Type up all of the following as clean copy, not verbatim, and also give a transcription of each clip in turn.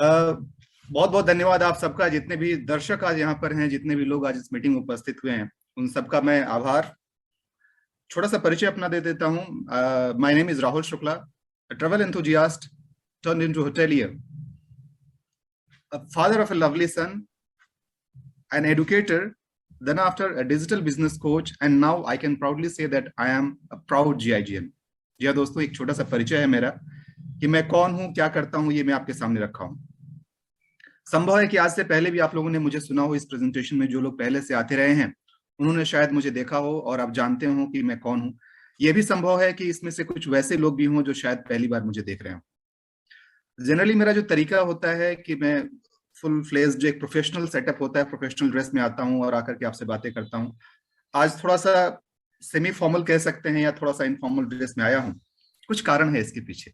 बहुत बहुत धन्यवाद आप सबका, जितने भी दर्शक आज यहाँ पर हैं, जितने भी लोग आज इस मीटिंग में उपस्थित हुए हैं, उन सबका मैं आभार। छोटा सा परिचय अपना दे देता हूँ। My name is Rahul Shukla, travel enthusiast turned into hotelier, a father of a lovely son, an educator, then after a digital business coach, and now I can proudly say that I am a proud GIGN। जी हाँ दोस्तों, एक छोटा सा परिचय है मेरा कि मैं कौन हूँ, क्या करता हूँ, ये मैं आपके सामने रखा हूँ। संभव है कि आज से पहले भी आप लोगों ने मुझे सुना हो इस प्रेजेंटेशन में। जो लोग पहले से आते रहे हैं उन्होंने शायद मुझे देखा हो और आप जानते हो कि मैं कौन हूँ। यह भी संभव है कि इसमें से कुछ वैसे लोग भी हों जो शायद पहली बार मुझे देख रहे हो। जनरली मेरा जो तरीका होता है कि मैं फुल फ्लेज, जो एक प्रोफेशनल सेटअप होता है, प्रोफेशनल ड्रेस में आता हूँ और आकर के आपसे बातें करता हूँ। आज थोड़ा सा सेमी फॉर्मल कह सकते हैं या थोड़ा सा इनफॉर्मल ड्रेस में आया हूँ। कुछ कारण है इसके पीछे।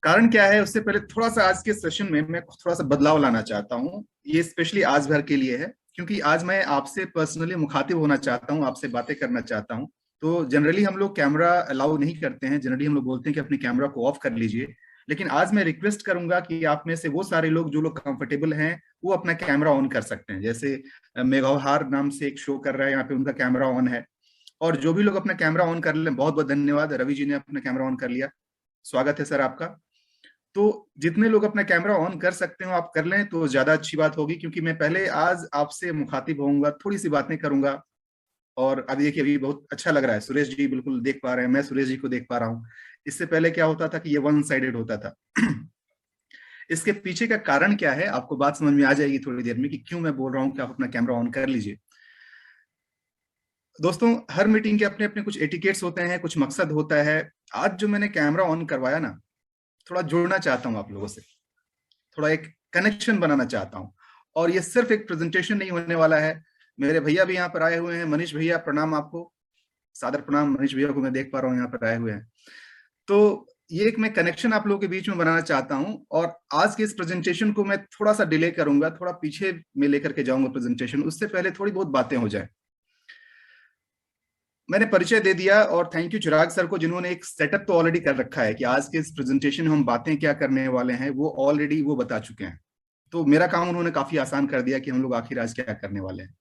कारण क्या है, उससे पहले थोड़ा सा आज के सेशन में मैं थोड़ा सा बदलाव लाना चाहता हूँ। ये स्पेशली आज भर के लिए है, क्योंकि आज मैं आपसे पर्सनली मुखातिब होना चाहता हूँ, आपसे बातें करना चाहता हूँ। तो जनरली हम लोग कैमरा अलाउ नहीं करते हैं, जनरली हम लोग बोलते हैं कि अपने कैमरा को ऑफ कर लीजिए। लेकिन आज मैं रिक्वेस्ट करूंगा कि आप में से वो सारे लोग जो लोग कंफर्टेबल हैं वो अपना कैमरा ऑन कर सकते हैं। जैसे मेघाहार नाम से एक शो कर रहा है, यहाँ पे उनका कैमरा ऑन है। और जो भी लोग अपना कैमरा ऑन कर लें, बहुत बहुत धन्यवाद। रवि जी ने अपना कैमरा ऑन कर लिया, स्वागत है सर आपका। तो जितने लोग अपना कैमरा ऑन कर सकते हो आप कर लें तो ज्यादा अच्छी बात होगी, क्योंकि मैं पहले आज आपसे मुखातिब होऊंगा, थोड़ी सी बातें करूंगा। और अब देखिए, अभी बहुत अच्छा लग रहा है, सुरेश जी बिल्कुल देख पा रहे हैं, मैं सुरेश जी को देख पा रहा हूँ। इससे पहले क्या होता था कि ये वन साइडेड होता था। इसके पीछे का कारण क्या है आपको बात समझ में आ जाएगी थोड़ी देर में कि क्यों मैं बोल रहा हूँ कि आप अपना कैमरा ऑन कर लीजिए। दोस्तों, हर मीटिंग के अपने अपने कुछ एटिकेट्स होते हैं, कुछ मकसद होता है। आज जो मैंने कैमरा ऑन करवाया ना, थोड़ा जुड़ना चाहता हूँ आप लोगों से, थोड़ा एक कनेक्शन बनाना चाहता हूँ। और ये सिर्फ एक प्रेजेंटेशन नहीं होने वाला है। मेरे भैया भी यहाँ पर आए हुए हैं। मनीष भैया, प्रणाम आपको, सादर प्रणाम। मनीष भैया को मैं देख पा रहा हूँ यहाँ पर आए हुए हैं। तो ये एक मैं कनेक्शन आप लोगों के बीच में बनाना चाहता हूँ। और आज के इस प्रेजेंटेशन को मैं थोड़ा सा डिले करूंगा, थोड़ा पीछे में लेकर के जाऊंगा प्रेजेंटेशन। उससे पहले थोड़ी बहुत बातें हो जाए। मैंने परिचय दे दिया, और थैंक यू चिराग सर को, जिन्होंने एक सेटअप तो ऑलरेडी कर रखा है कि आज के इस प्रेजेंटेशन में हम बातें क्या करने वाले हैं, वो ऑलरेडी वो बता चुके हैं। तो मेरा काम उन्होंने काफी आसान कर दिया कि हम लोग आखिर आज क्या करने वाले हैं।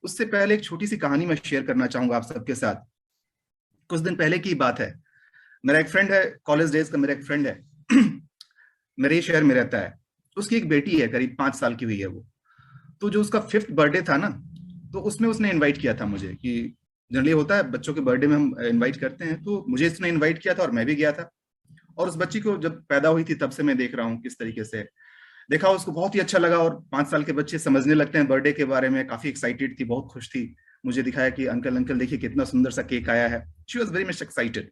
उससे पहले एक छोटी सी कहानी मैं शेयर करना चाहूंगा आप सबके साथ। कुछ दिन पहले की बात है। मेरा एक फ्रेंड है, कॉलेज डेज का मेरा एक फ्रेंड है, मेरे ही शहर में रहता है। उसकी एक बेटी है, करीब 5 साल की हुई है वो। तो जो उसका 5th बर्थडे था ना, तो उसमें उसने इनवाइट किया था मुझे। कि जनरली होता है बच्चों के बर्थडे में हम इनवाइट करते हैं, तो मुझे इसने इनवाइट किया था और मैं भी गया था। और उस बच्ची को जब पैदा हुई थी तब से मैं देख रहा हूँ किस तरीके से देखा, उसको बहुत ही अच्छा लगा। और 5 साल के बच्चे समझने लगते हैं बर्थडे के बारे में। काफी एक्साइटेड थी, बहुत खुश थी। मुझे दिखाया कि अंकल अंकल देखिए कितना सुंदर सा केक आया है। She was very much excited.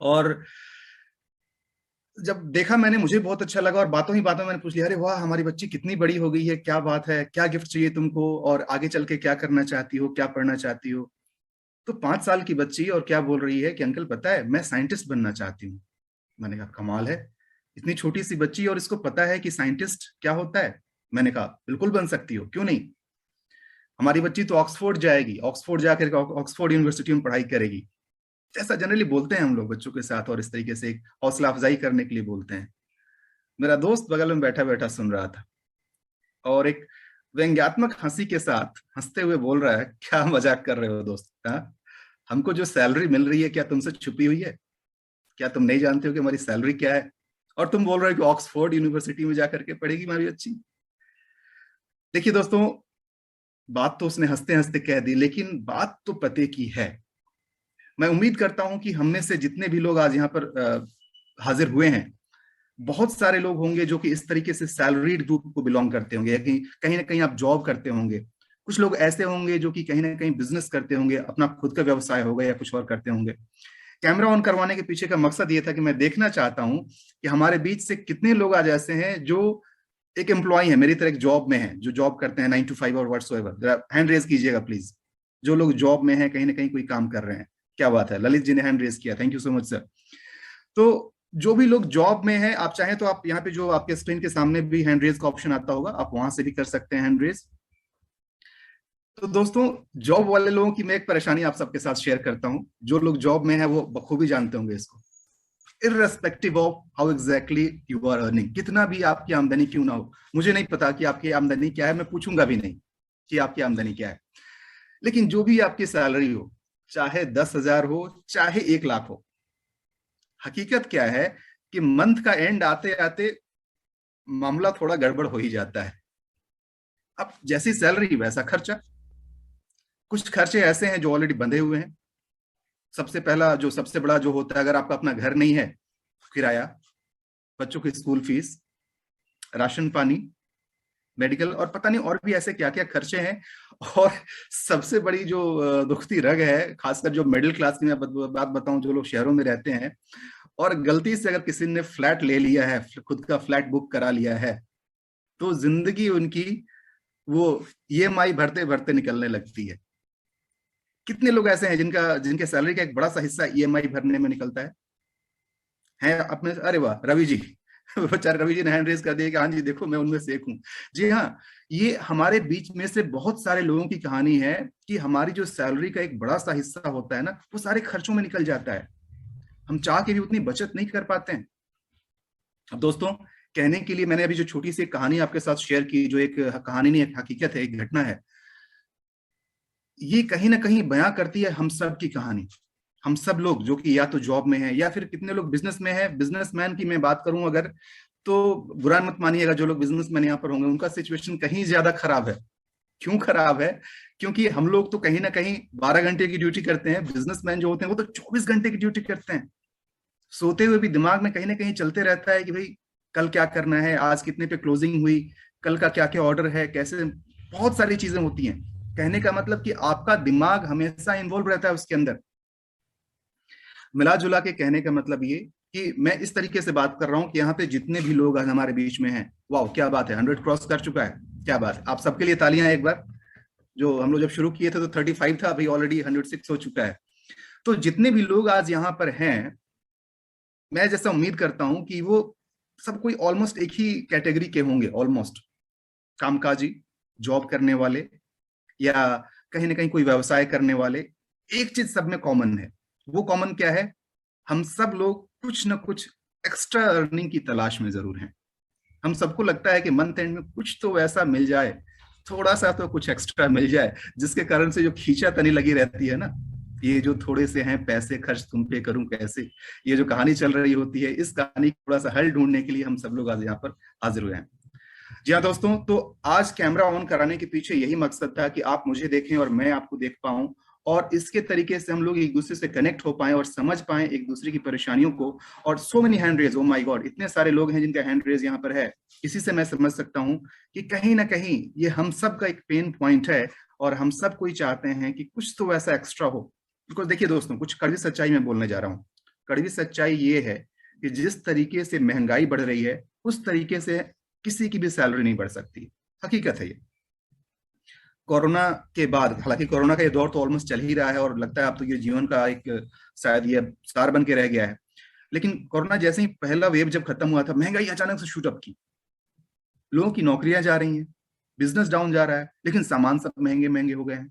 और जब देखा मैंने, मुझे बहुत अच्छा लगा। और बातों ही बातों में मैंने पूछ लिया, अरे वाह, हमारी बच्ची कितनी बड़ी हो गई है, क्या बात है, क्या गिफ्ट चाहिए तुमको, और आगे चल के क्या करना चाहती हो, क्या पढ़ना चाहती हो। तो 5 साल की बच्ची और क्या बोल रही है कि अंकल पता है मैं साइंटिस्ट बनना चाहती हूँ। मैंने कहा कमाल है, इतनी छोटी सी बच्ची और इसको पता है कि साइंटिस्ट क्या होता है। मैंने कहा बिल्कुल बन सकती हो, क्यों नहीं। हमारी बच्ची तो ऑक्सफोर्ड जाएगी, ऑक्सफोर्ड जाकर ऑक्सफोर्ड यूनिवर्सिटी में पढ़ाई करेगी। ऐसा जनरली बोलते हैं हम लोग बच्चों के साथ, और इस तरीके से एक हौसला अफजाई करने के लिए बोलते हैं। मेरा दोस्त बगल में बैठा बैठा सुन रहा था और एक व्यंग्यात्मक हंसी के साथ हंसते हुए बोल रहा है, क्या मजाक कर रहे हो दोस्त, हाँ? हमको जो सैलरी मिल रही है क्या तुमसे छुपी हुई है? क्या तुम नहीं जानते हो कि हमारी सैलरी क्या है? और तुम बोल रहे हो कि ऑक्सफोर्ड यूनिवर्सिटी में जाकर के पढ़ेगी हमारी बच्ची। देखिए दोस्तों, बात तो उसने हंसते हंसते कह दी, लेकिन बात तो पते की है। मैं उम्मीद करता हूं कि हमने से जितने भी लोग आज यहाँ पर हाजिर हुए हैं, बहुत सारे लोग होंगे जो कि इस तरीके से सैलरीड ग्रुप को बिलोंग करते होंगे, कि कहीं ना कहीं आप जॉब करते होंगे। कुछ लोग ऐसे होंगे जो कि कहीं ना कहीं बिजनेस करते होंगे, अपना खुद का व्यवसाय होगा या कुछ और करते होंगे। कैमरा ऑन करवाने के पीछे का मकसद ये था कि मैं देखना चाहता हूं कि हमारे बीच से कितने लोग आज ऐसे हैं जो एक एम्प्लॉय है, मेरी तरह एक जॉब में है, जो जॉब करते हैं 9 to 5 और व्हाट्सोएवर। हैंड रेज कीजिएगा प्लीज, जो लोग जॉब में हैं, कहीं ना कहीं कोई काम कर रहे हैं। क्या बात है, ललित जी ने हैंड रेज किया, thank you so much sir. तो जो भी लोग जॉब में हैं, आप चाहें तो आप यहाँ पे जो आपके स्क्रीन के सामने भी हैंड रेज का ऑप्शन आता होगा, आप वहां से भी कर सकते हैं हैंड रेज। तो दोस्तों, जॉब वाले लोगों की मैं एक परेशानी आप सबके साथ शेयर करता हूं। जो लोग जॉब में हैं वो बखूबी जानते होंगे इसको। Irrespective of how exactly you are earning, कितना भी आपकी आमदनी क्यों ना हो। मुझे नहीं पता कि आपकी आमदनी क्या है, मैं पूछूंगा भी नहीं कि आपकी आमदनी क्या है, लेकिन जो भी आपकी सैलरी हो, चाहे 10,000 हो चाहे 1 लाख हो, हकीकत क्या है कि मंथ का एंड आते आते मामला थोड़ा गड़बड़ हो ही जाता है। अब जैसी सैलरी वैसा खर्चा। कुछ खर्चे ऐसे हैं जो ऑलरेडी बंधे हुए हैं। सबसे पहला जो सबसे बड़ा जो होता है, अगर आपका अपना घर नहीं है, किराया, बच्चों की स्कूल फीस, राशन पानी, मेडिकल, और पता नहीं और भी ऐसे क्या क्या खर्चे हैं। और सबसे बड़ी जो दुखती रग है, खासकर जो मिडिल क्लास की मैं बात बताऊं, जो लोग शहरों में रहते हैं और गलती से अगर किसी ने फ्लैट ले लिया है, खुद का फ्लैट बुक करा लिया है, तो जिंदगी उनकी वो ईएमआई भरते भरते निकलने लगती है। कितने लोग ऐसे हैं जिनके सैलरी का एक बड़ा सा हिस्सा ईएमआई भरने में निकलता है अपने। अरे वाह रवि जी, बेचारे रवि जी ने हैंड रेज कर दिया कि हाँ जी देखो मैं उनमें से एक हूँ। जी हाँ, ये हमारे बीच में से बहुत सारे लोगों की कहानी है कि हमारी जो सैलरी का एक बड़ा सा हिस्सा होता है ना, वो सारे खर्चों में निकल जाता है। हम चाह के भी उतनी बचत नहीं कर पाते हैं। अब दोस्तों, कहने के लिए मैंने अभी जो छोटी सी कहानी आपके साथ शेयर की, जो एक कहानी नहीं, एक हकीकत है, एक घटना है, ये कहीं ना कहीं बयां करती है हम सब की कहानी। हम सब लोग जो कि या तो जॉब में है या फिर कितने लोग बिजनेस में है। बिजनेसमैन की मैं बात करूं अगर, तो बुरा मत मानिएगा, जो लोग बिजनेसमैन यहाँ पर होंगे उनका सिचुएशन कहीं ज्यादा खराब है। क्यों खराब है? क्योंकि हम लोग तो कहीं ना कहीं 12 घंटे की ड्यूटी करते हैं, बिजनेसमैन जो होते हैं वो तो 24 घंटे की ड्यूटी करते हैं। सोते हुए भी दिमाग में कहीं ना कहीं चलते रहता है कि भाई कल क्या करना है, आज कितने पे क्लोजिंग हुई, कल का क्या क्या ऑर्डर है, कैसे, बहुत सारी चीजें होती हैं। कहने का मतलब कि आपका दिमाग हमेशा इन्वॉल्व रहता है उसके अंदर। मिला जुला के कहने का मतलब ये कि मैं इस तरीके से बात कर रहा हूं कि यहाँ पे जितने भी लोग आज हमारे बीच में हैं, वाह क्या बात है, 100 क्रॉस कर चुका है। क्या बात है, आप सबके लिए तालियां एक बार। जो हम लोग जब शुरू किए थे तो 35 था, अभी ऑलरेडी 106 हो चुका है। तो जितने भी लोग आज यहाँ पर हैं, मैं जैसा उम्मीद करता हूं कि वो सब कोई ऑलमोस्ट एक ही कैटेगरी के होंगे, ऑलमोस्ट कामकाजी, जॉब करने वाले, या कहीं ना कहीं कोई व्यवसाय करने वाले। एक चीज सब में कॉमन है। वो कॉमन क्या है? हम सब लोग कुछ ना कुछ एक्स्ट्रा अर्निंग की तलाश में जरूर हैं। हम सबको लगता है कि मंथ एंड में कुछ तो ऐसा मिल जाए, थोड़ा सा तो कुछ एक्स्ट्रा मिल जाए, जिसके कारण से जो खींचा तनी लगी रहती है ना, ये जो थोड़े से हैं पैसे खर्च तुम पे करूं कैसे, ये जो कहानी चल रही होती है, इस कहानी को थोड़ा सा हल ढूंढने के लिए हम सब लोग आज यहाँ पर हाजिर हुए हैं। जी हाँ दोस्तों, तो आज कैमरा ऑन कराने के पीछे यही मकसद था कि आप मुझे देखें और मैं आपको देख पाऊं, और इसके तरीके से हम लोग एक दूसरे से कनेक्ट हो पाए और समझ पाए एक दूसरे की परेशानियों को। और so many hand raise, oh my God, इतने सारे लोग हैं जिनका हैंड रेज यहाँ पर है। इसी से मैं समझ सकता हूँ कि कहीं ना कहीं ये हम सब का एक पेन पॉइंट है, और हम सब कोई चाहते हैं कि कुछ तो ऐसा एक्स्ट्रा हो। बिकॉज देखिए दोस्तों, कुछ कड़वी सच्चाई मैं बोलने जा रहा हूँ। कड़वी सच्चाई ये है कि जिस तरीके से महंगाई बढ़ रही है, उस तरीके से किसी की भी सैलरी नहीं बढ़ सकती। हकीकत है ये। कोरोना के बाद, हालांकि कोरोना का ये दौर तो ऑलमोस्ट चल ही रहा है और लगता है अब तो ये जीवन का एक शायद ये सार बन के रह गया है, लेकिन कोरोना जैसे ही पहला वेव जब खत्म हुआ था, महंगाई अचानक से शूट अप की। लोगों की नौकरियां जा रही हैं, बिजनेस डाउन जा रहा है, लेकिन सामान सब महंगे महंगे हो गए हैं।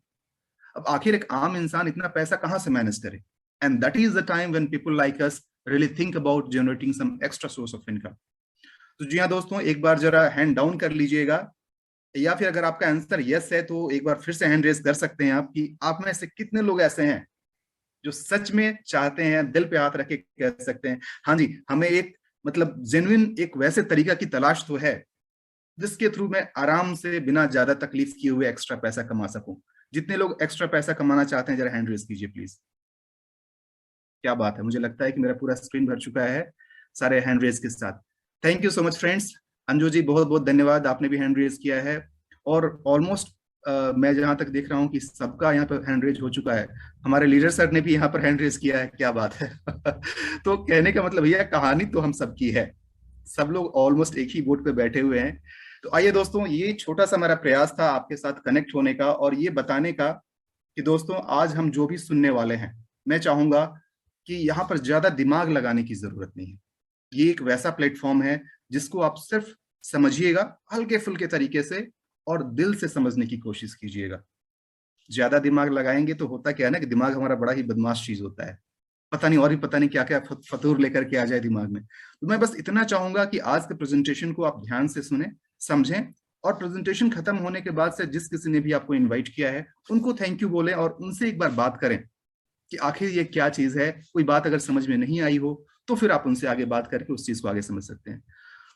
अब आखिर एक आम इंसान इतना पैसा कहां से मैनेज करे? And that is the time when people like us really think about generating some extra source of income. तो जी हाँ दोस्तों, एक बार जरा हैंड डाउन कर लीजिएगा, या फिर अगर आपका आंसर यस है तो एक बार फिर से हैंड रेज कर सकते हैं आप, कि आप में से कितने लोग ऐसे हैं जो सच में चाहते हैं, दिल पे हाथ रख के कह सकते हैं हाँ जी, हमें एक मतलब जेन्युइन एक वैसे तरीका की तलाश तो है जिसके थ्रू मैं आराम से बिना ज्यादा तकलीफ किए हुए एक्स्ट्रा पैसा कमा सकूं। जितने लोग एक्स्ट्रा पैसा कमाना चाहते हैं जरा हैंड रेज कीजिए प्लीज। क्या बात है, मुझे लगता है कि मेरा पूरा स्क्रीन भर चुका है सारे हैंड रेज के साथ। Thank you so much friends. Anju ji बहुत बहुत धन्यवाद, आपने भी हैंड रेज किया है। और ऑलमोस्ट मैं जहां तक देख रहा हूं कि सबका यहाँ पर हैंड रेज हो चुका है। हमारे लीडर सर ने भी यहाँ पर हैंड रेज किया है, क्या बात है। तो कहने का मतलब भैया कहानी तो हम सबकी है, सब लोग ऑलमोस्ट एक ही बोट पे बैठे हुए हैं। तो आइए दोस्तों, ये छोटा सा मेरा प्रयास था आपके साथ कनेक्ट होने का और ये बताने का कि दोस्तों आज हम जो भी सुनने वाले हैं, मैं चाहूंगा कि यहाँ पर ज्यादा दिमाग लगाने की जरूरत नहीं है। ये एक वैसा प्लेटफॉर्म है जिसको आप सिर्फ समझिएगा हल्के फुल्के तरीके से और दिल से समझने की कोशिश कीजिएगा। ज्यादा दिमाग लगाएंगे तो होता क्या है ना कि दिमाग हमारा बड़ा ही बदमाश चीज होता है। पता नहीं और भी पता नहीं क्या क्या फतूर लेकर के आ जाए दिमाग में। तो मैं बस इतना चाहूंगा कि आज के प्रेजेंटेशन को आप ध्यान से सुने, समझें, और प्रेजेंटेशन खत्म होने के बाद से जिस किसी ने भी आपको इनवाइट किया है उनको थैंक यू बोलें और उनसे एक बार बात करें कि आखिर ये क्या चीज है। कोई बात अगर समझ में नहीं आई हो तो फिर आप उनसे आगे बात करके उस चीज को आगे समझ सकते हैं।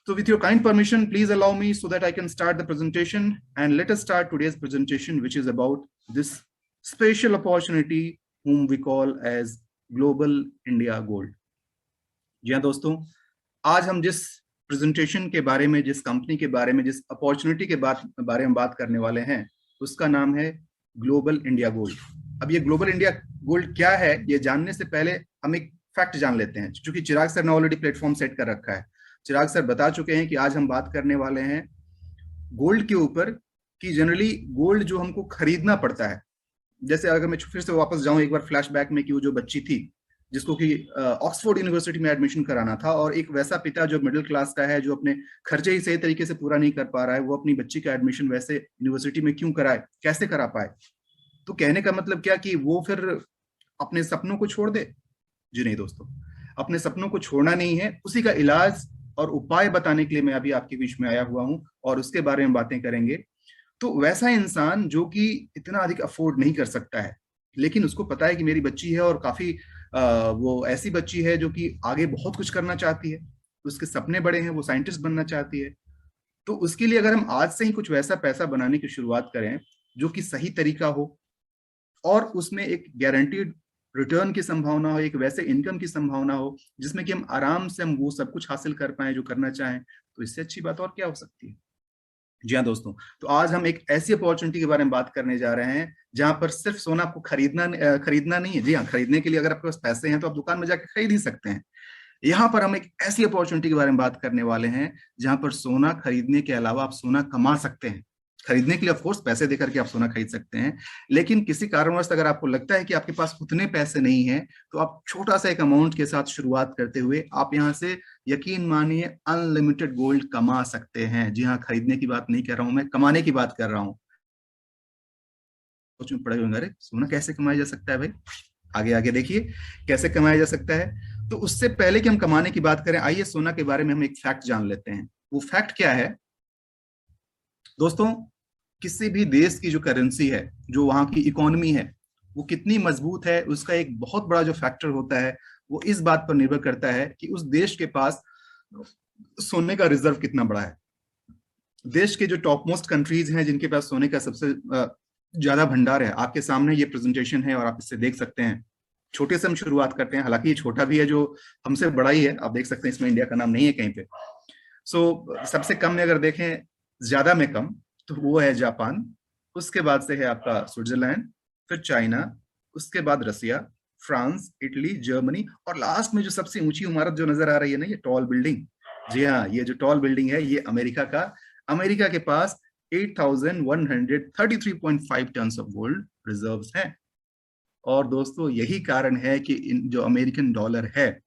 So with your kind permission, please allow me so that I can start the presentation, and let us start today's presentation, which is about this special opportunity whom we call as Global India Gold. जी हाँ दोस्तों, आज हम जिस presentation के बारे में, जिस company के बारे में, जिस अपॉर्चुनिटी के बारे में बात करने वाले हैं, उसका नाम है ग्लोबल इंडिया गोल्ड। अब ये ग्लोबल इंडिया गोल्ड क्या है, ये जानने से पहले हम एक फैक्ट जान लेते हैं, क्योंकि चिराग सर ने ऑलरेडी प्लेटफॉर्म सेट कर रखा है। चिराग सर बता चुके हैं कि आज हम बात करने वाले हैं गोल्ड के ऊपर, कि जनरली गोल्ड जो हमको खरीदना पड़ता है, जैसे अगर मैं फिर से वापस जाऊं एक बार फ्लैशबैक में, कि वो जो बच्ची थी जिसको कि ऑक्सफोर्ड यूनिवर्सिटी में एडमिशन कराना था, और एक वैसा पिता जो मिडिल क्लास का है, जो अपने खर्चे ही सही तरीके से पूरा नहीं कर पा रहा है, वो अपनी बच्ची का एडमिशन वैसे यूनिवर्सिटी में क्यों कराए, कैसे करा पाए। तो कहने का मतलब क्या कि वो फिर अपने सपनों को छोड़ दे? जी नहीं दोस्तों, अपने सपनों को छोड़ना नहीं है, उसी का इलाज और उपाय बताने के लिए मैं अभी आपके बीच में आया हुआ हूं और उसके बारे में बातें करेंगे। तो वैसा इंसान जो कि इतना अधिक अफोर्ड नहीं कर सकता है, लेकिन उसको पता है कि मेरी बच्ची है और काफी वो ऐसी बच्ची है जो कि आगे बहुत कुछ करना चाहती है, उसके सपने बड़े हैं, वो साइंटिस्ट बनना चाहती है। तो उसके लिए अगर हम आज से ही कुछ वैसा पैसा बनाने की शुरुआत करें जो कि सही तरीका हो और उसमें एक गारंटीड रिटर्न की संभावना हो, एक वैसे इनकम की संभावना हो जिसमें कि हम आराम से हम वो सब कुछ हासिल कर पाए जो करना चाहें, तो इससे अच्छी बात और क्या हो सकती है। जी हाँ दोस्तों, तो आज हम एक ऐसी अपॉर्चुनिटी के बारे में बात करने जा रहे हैं जहां पर सिर्फ सोना आपको खरीदना नहीं है। जी हाँ, खरीदने के लिए अगर आपके पास पैसे हैं तो आप दुकान में जाकर खरीद ही सकते हैं। यहाँ पर हम एक ऐसी अपॉर्चुनिटी के बारे में बात करने वाले हैं जहां पर सोना खरीदने के अलावा आप सोना कमा सकते हैं। खरीदने के लिए ऑफ कोर्स पैसे देकर के आप सोना खरीद सकते हैं, लेकिन किसी कारणवश अगर आपको लगता है कि आपके पास उतने पैसे नहीं हैं, तो आप छोटा सा एक अमाउंट के साथ शुरुआत करते हुए आप यहाँ से यकीन मानिए अनलिमिटेड गोल्ड कमा सकते हैं। जी हाँ, खरीदने की बात नहीं कर रहा हूं, मैं कमाने की बात कर रहा हूँ। सोच में पड़े होंगे, अरे सोना कैसे कमाया जा सकता है भाई, आगे आगे देखिए कैसे कमाया जा सकता है। तो उससे पहले कि हम कमाने की बात करें, आइए सोना के बारे में हम एक फैक्ट जान लेते हैं। वो फैक्ट क्या है दोस्तों? किसी भी देश की जो करेंसी है, जो वहां की इकोनॉमी है, वो कितनी मजबूत है, उसका एक बहुत बड़ा जो फैक्टर होता है वो इस बात पर निर्भर करता है कि उस देश के पास सोने का रिजर्व कितना बड़ा है। देश के जो टॉप मोस्ट कंट्रीज हैं जिनके पास सोने का सबसे ज्यादा भंडार है, आपके सामने ये प्रेजेंटेशन है और आप इससे देख सकते हैं। छोटे से हम शुरुआत करते हैं, हालांकि ये छोटा भी है, जो हमसे बड़ा ही है, आप देख सकते हैं इसमें इंडिया का नाम नहीं है कहीं पे। सबसे कम में अगर देखें, ज्यादा में कम, तो वो है जापान, उसके बाद से है आपका स्विट्जरलैंड, फिर चाइना, उसके बाद रसिया, फ्रांस, इटली, जर्मनी, और लास्ट में जो सबसे ऊंची इमारत जो नजर आ रही है ना, ये टॉल बिल्डिंग, जी हाँ, ये जो टॉल बिल्डिंग है ये अमेरिका के पास 8133.5 टन ऑफ गोल्ड रिजर्व्स हैं। और दोस्तों यही कारण है कि जो अमेरिकन डॉलर है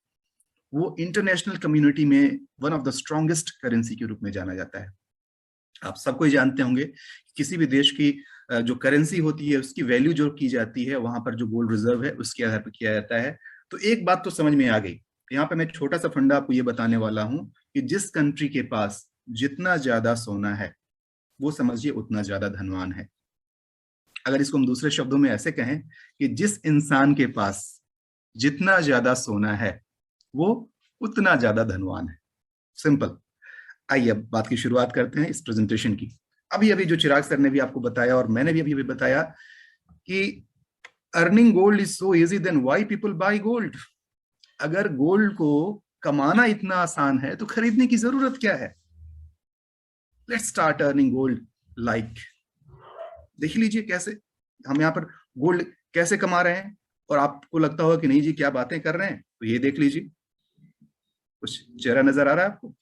वो इंटरनेशनल कम्युनिटी में one of the strongest currency के रूप में जाना जाता है। आप सबको जानते होंगे, किसी भी देश की जो करेंसी होती है उसकी वैल्यू जो की जाती है, वहां पर जो गोल्ड रिजर्व है उसके आधार पर किया जाता है। तो एक बात तो समझ में आ गई, यहाँ पे मैं छोटा सा फंडा आपको ये बताने वाला हूं कि जिस कंट्री के पास जितना ज्यादा सोना है वो समझिए उतना ज्यादा धनवान है। अगर इसको हम दूसरे शब्दों में ऐसे कहें कि जिस इंसान के पास जितना ज्यादा सोना है वो उतना ज्यादा धनवान है। सिंपल। आइए अब बात की शुरुआत करते हैं इस प्रेजेंटेशन की। अभी अभी जो चिराग सर ने भी आपको बताया और मैंने भी अभी बताया कि earning gold is so easy, then why people buy gold. अगर गोल्ड को कमाना इतना आसान है तो खरीदने की जरूरत क्या है। Let's start earning gold like. देख लीजिए कैसे हम यहाँ पर गोल्ड कैसे कमा रहे हैं। और आपको लगता होगा कि नहीं जी क्या बातें कर रहे हैं, तो ये देख लीजिए, कुछ चेहरा नजर आ रहा है आपको?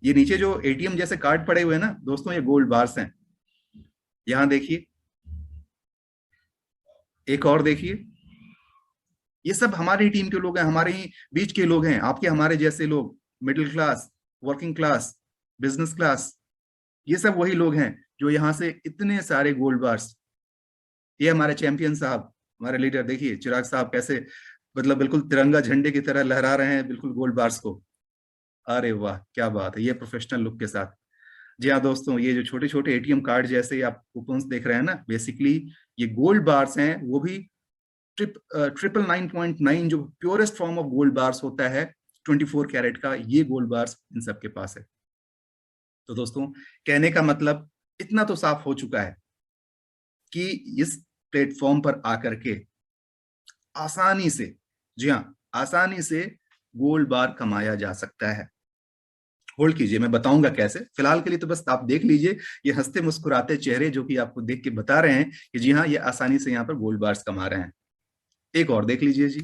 ये नीचे जो एटीएम जैसे कार्ड पड़े हुए हैं ना दोस्तों, ये गोल्ड बार्स हैं। यहां देखिए, एक और देखिए, ये सब हमारी टीम के लोग हैं, हमारे ही बीच के लोग हैं, आपके हमारे जैसे लोग, middle class, working class, business class, ये सब वही लोग हैं जो यहाँ से इतने सारे गोल्ड बार्स। ये हमारे चैंपियन साहब, हमारे लीडर, देखिए चिराग साहब कैसे मतलब बिल्कुल तिरंगा झंडे की तरह लहरा रहे हैं बिल्कुल गोल्ड बार्स को। अरे वाह क्या बात है, ये प्रोफेशनल लुक के साथ। जी हाँ दोस्तों, ये जो छोटे छोटे एटीएम कार्ड जैसे आप कूपन्स देख रहे हैं ना, बेसिकली ये गोल्ड बार्स हैं, वो भी 999.9 जो purest form of gold bars होता है 24 कैरेट का, ये गोल्ड बार्स इन सबके पास है। तो दोस्तों, कहने का मतलब इतना तो साफ हो चुका है कि इस प्लेटफॉर्म पर आकर के आसानी से, जी हाँ आसानी से गोल्ड बार कमाया जा सकता है। होल्ड कीजिए, मैं बताऊंगा कैसे। फिलहाल के लिए तो बस आप देख लीजिए ये हंसते मुस्कुराते चेहरे जो कि आपको देख के बता रहे हैं कि जी हाँ, ये आसानी से यहाँ पर गोल्ड बार्स कमा रहे हैं। एक और देख लीजिए जी,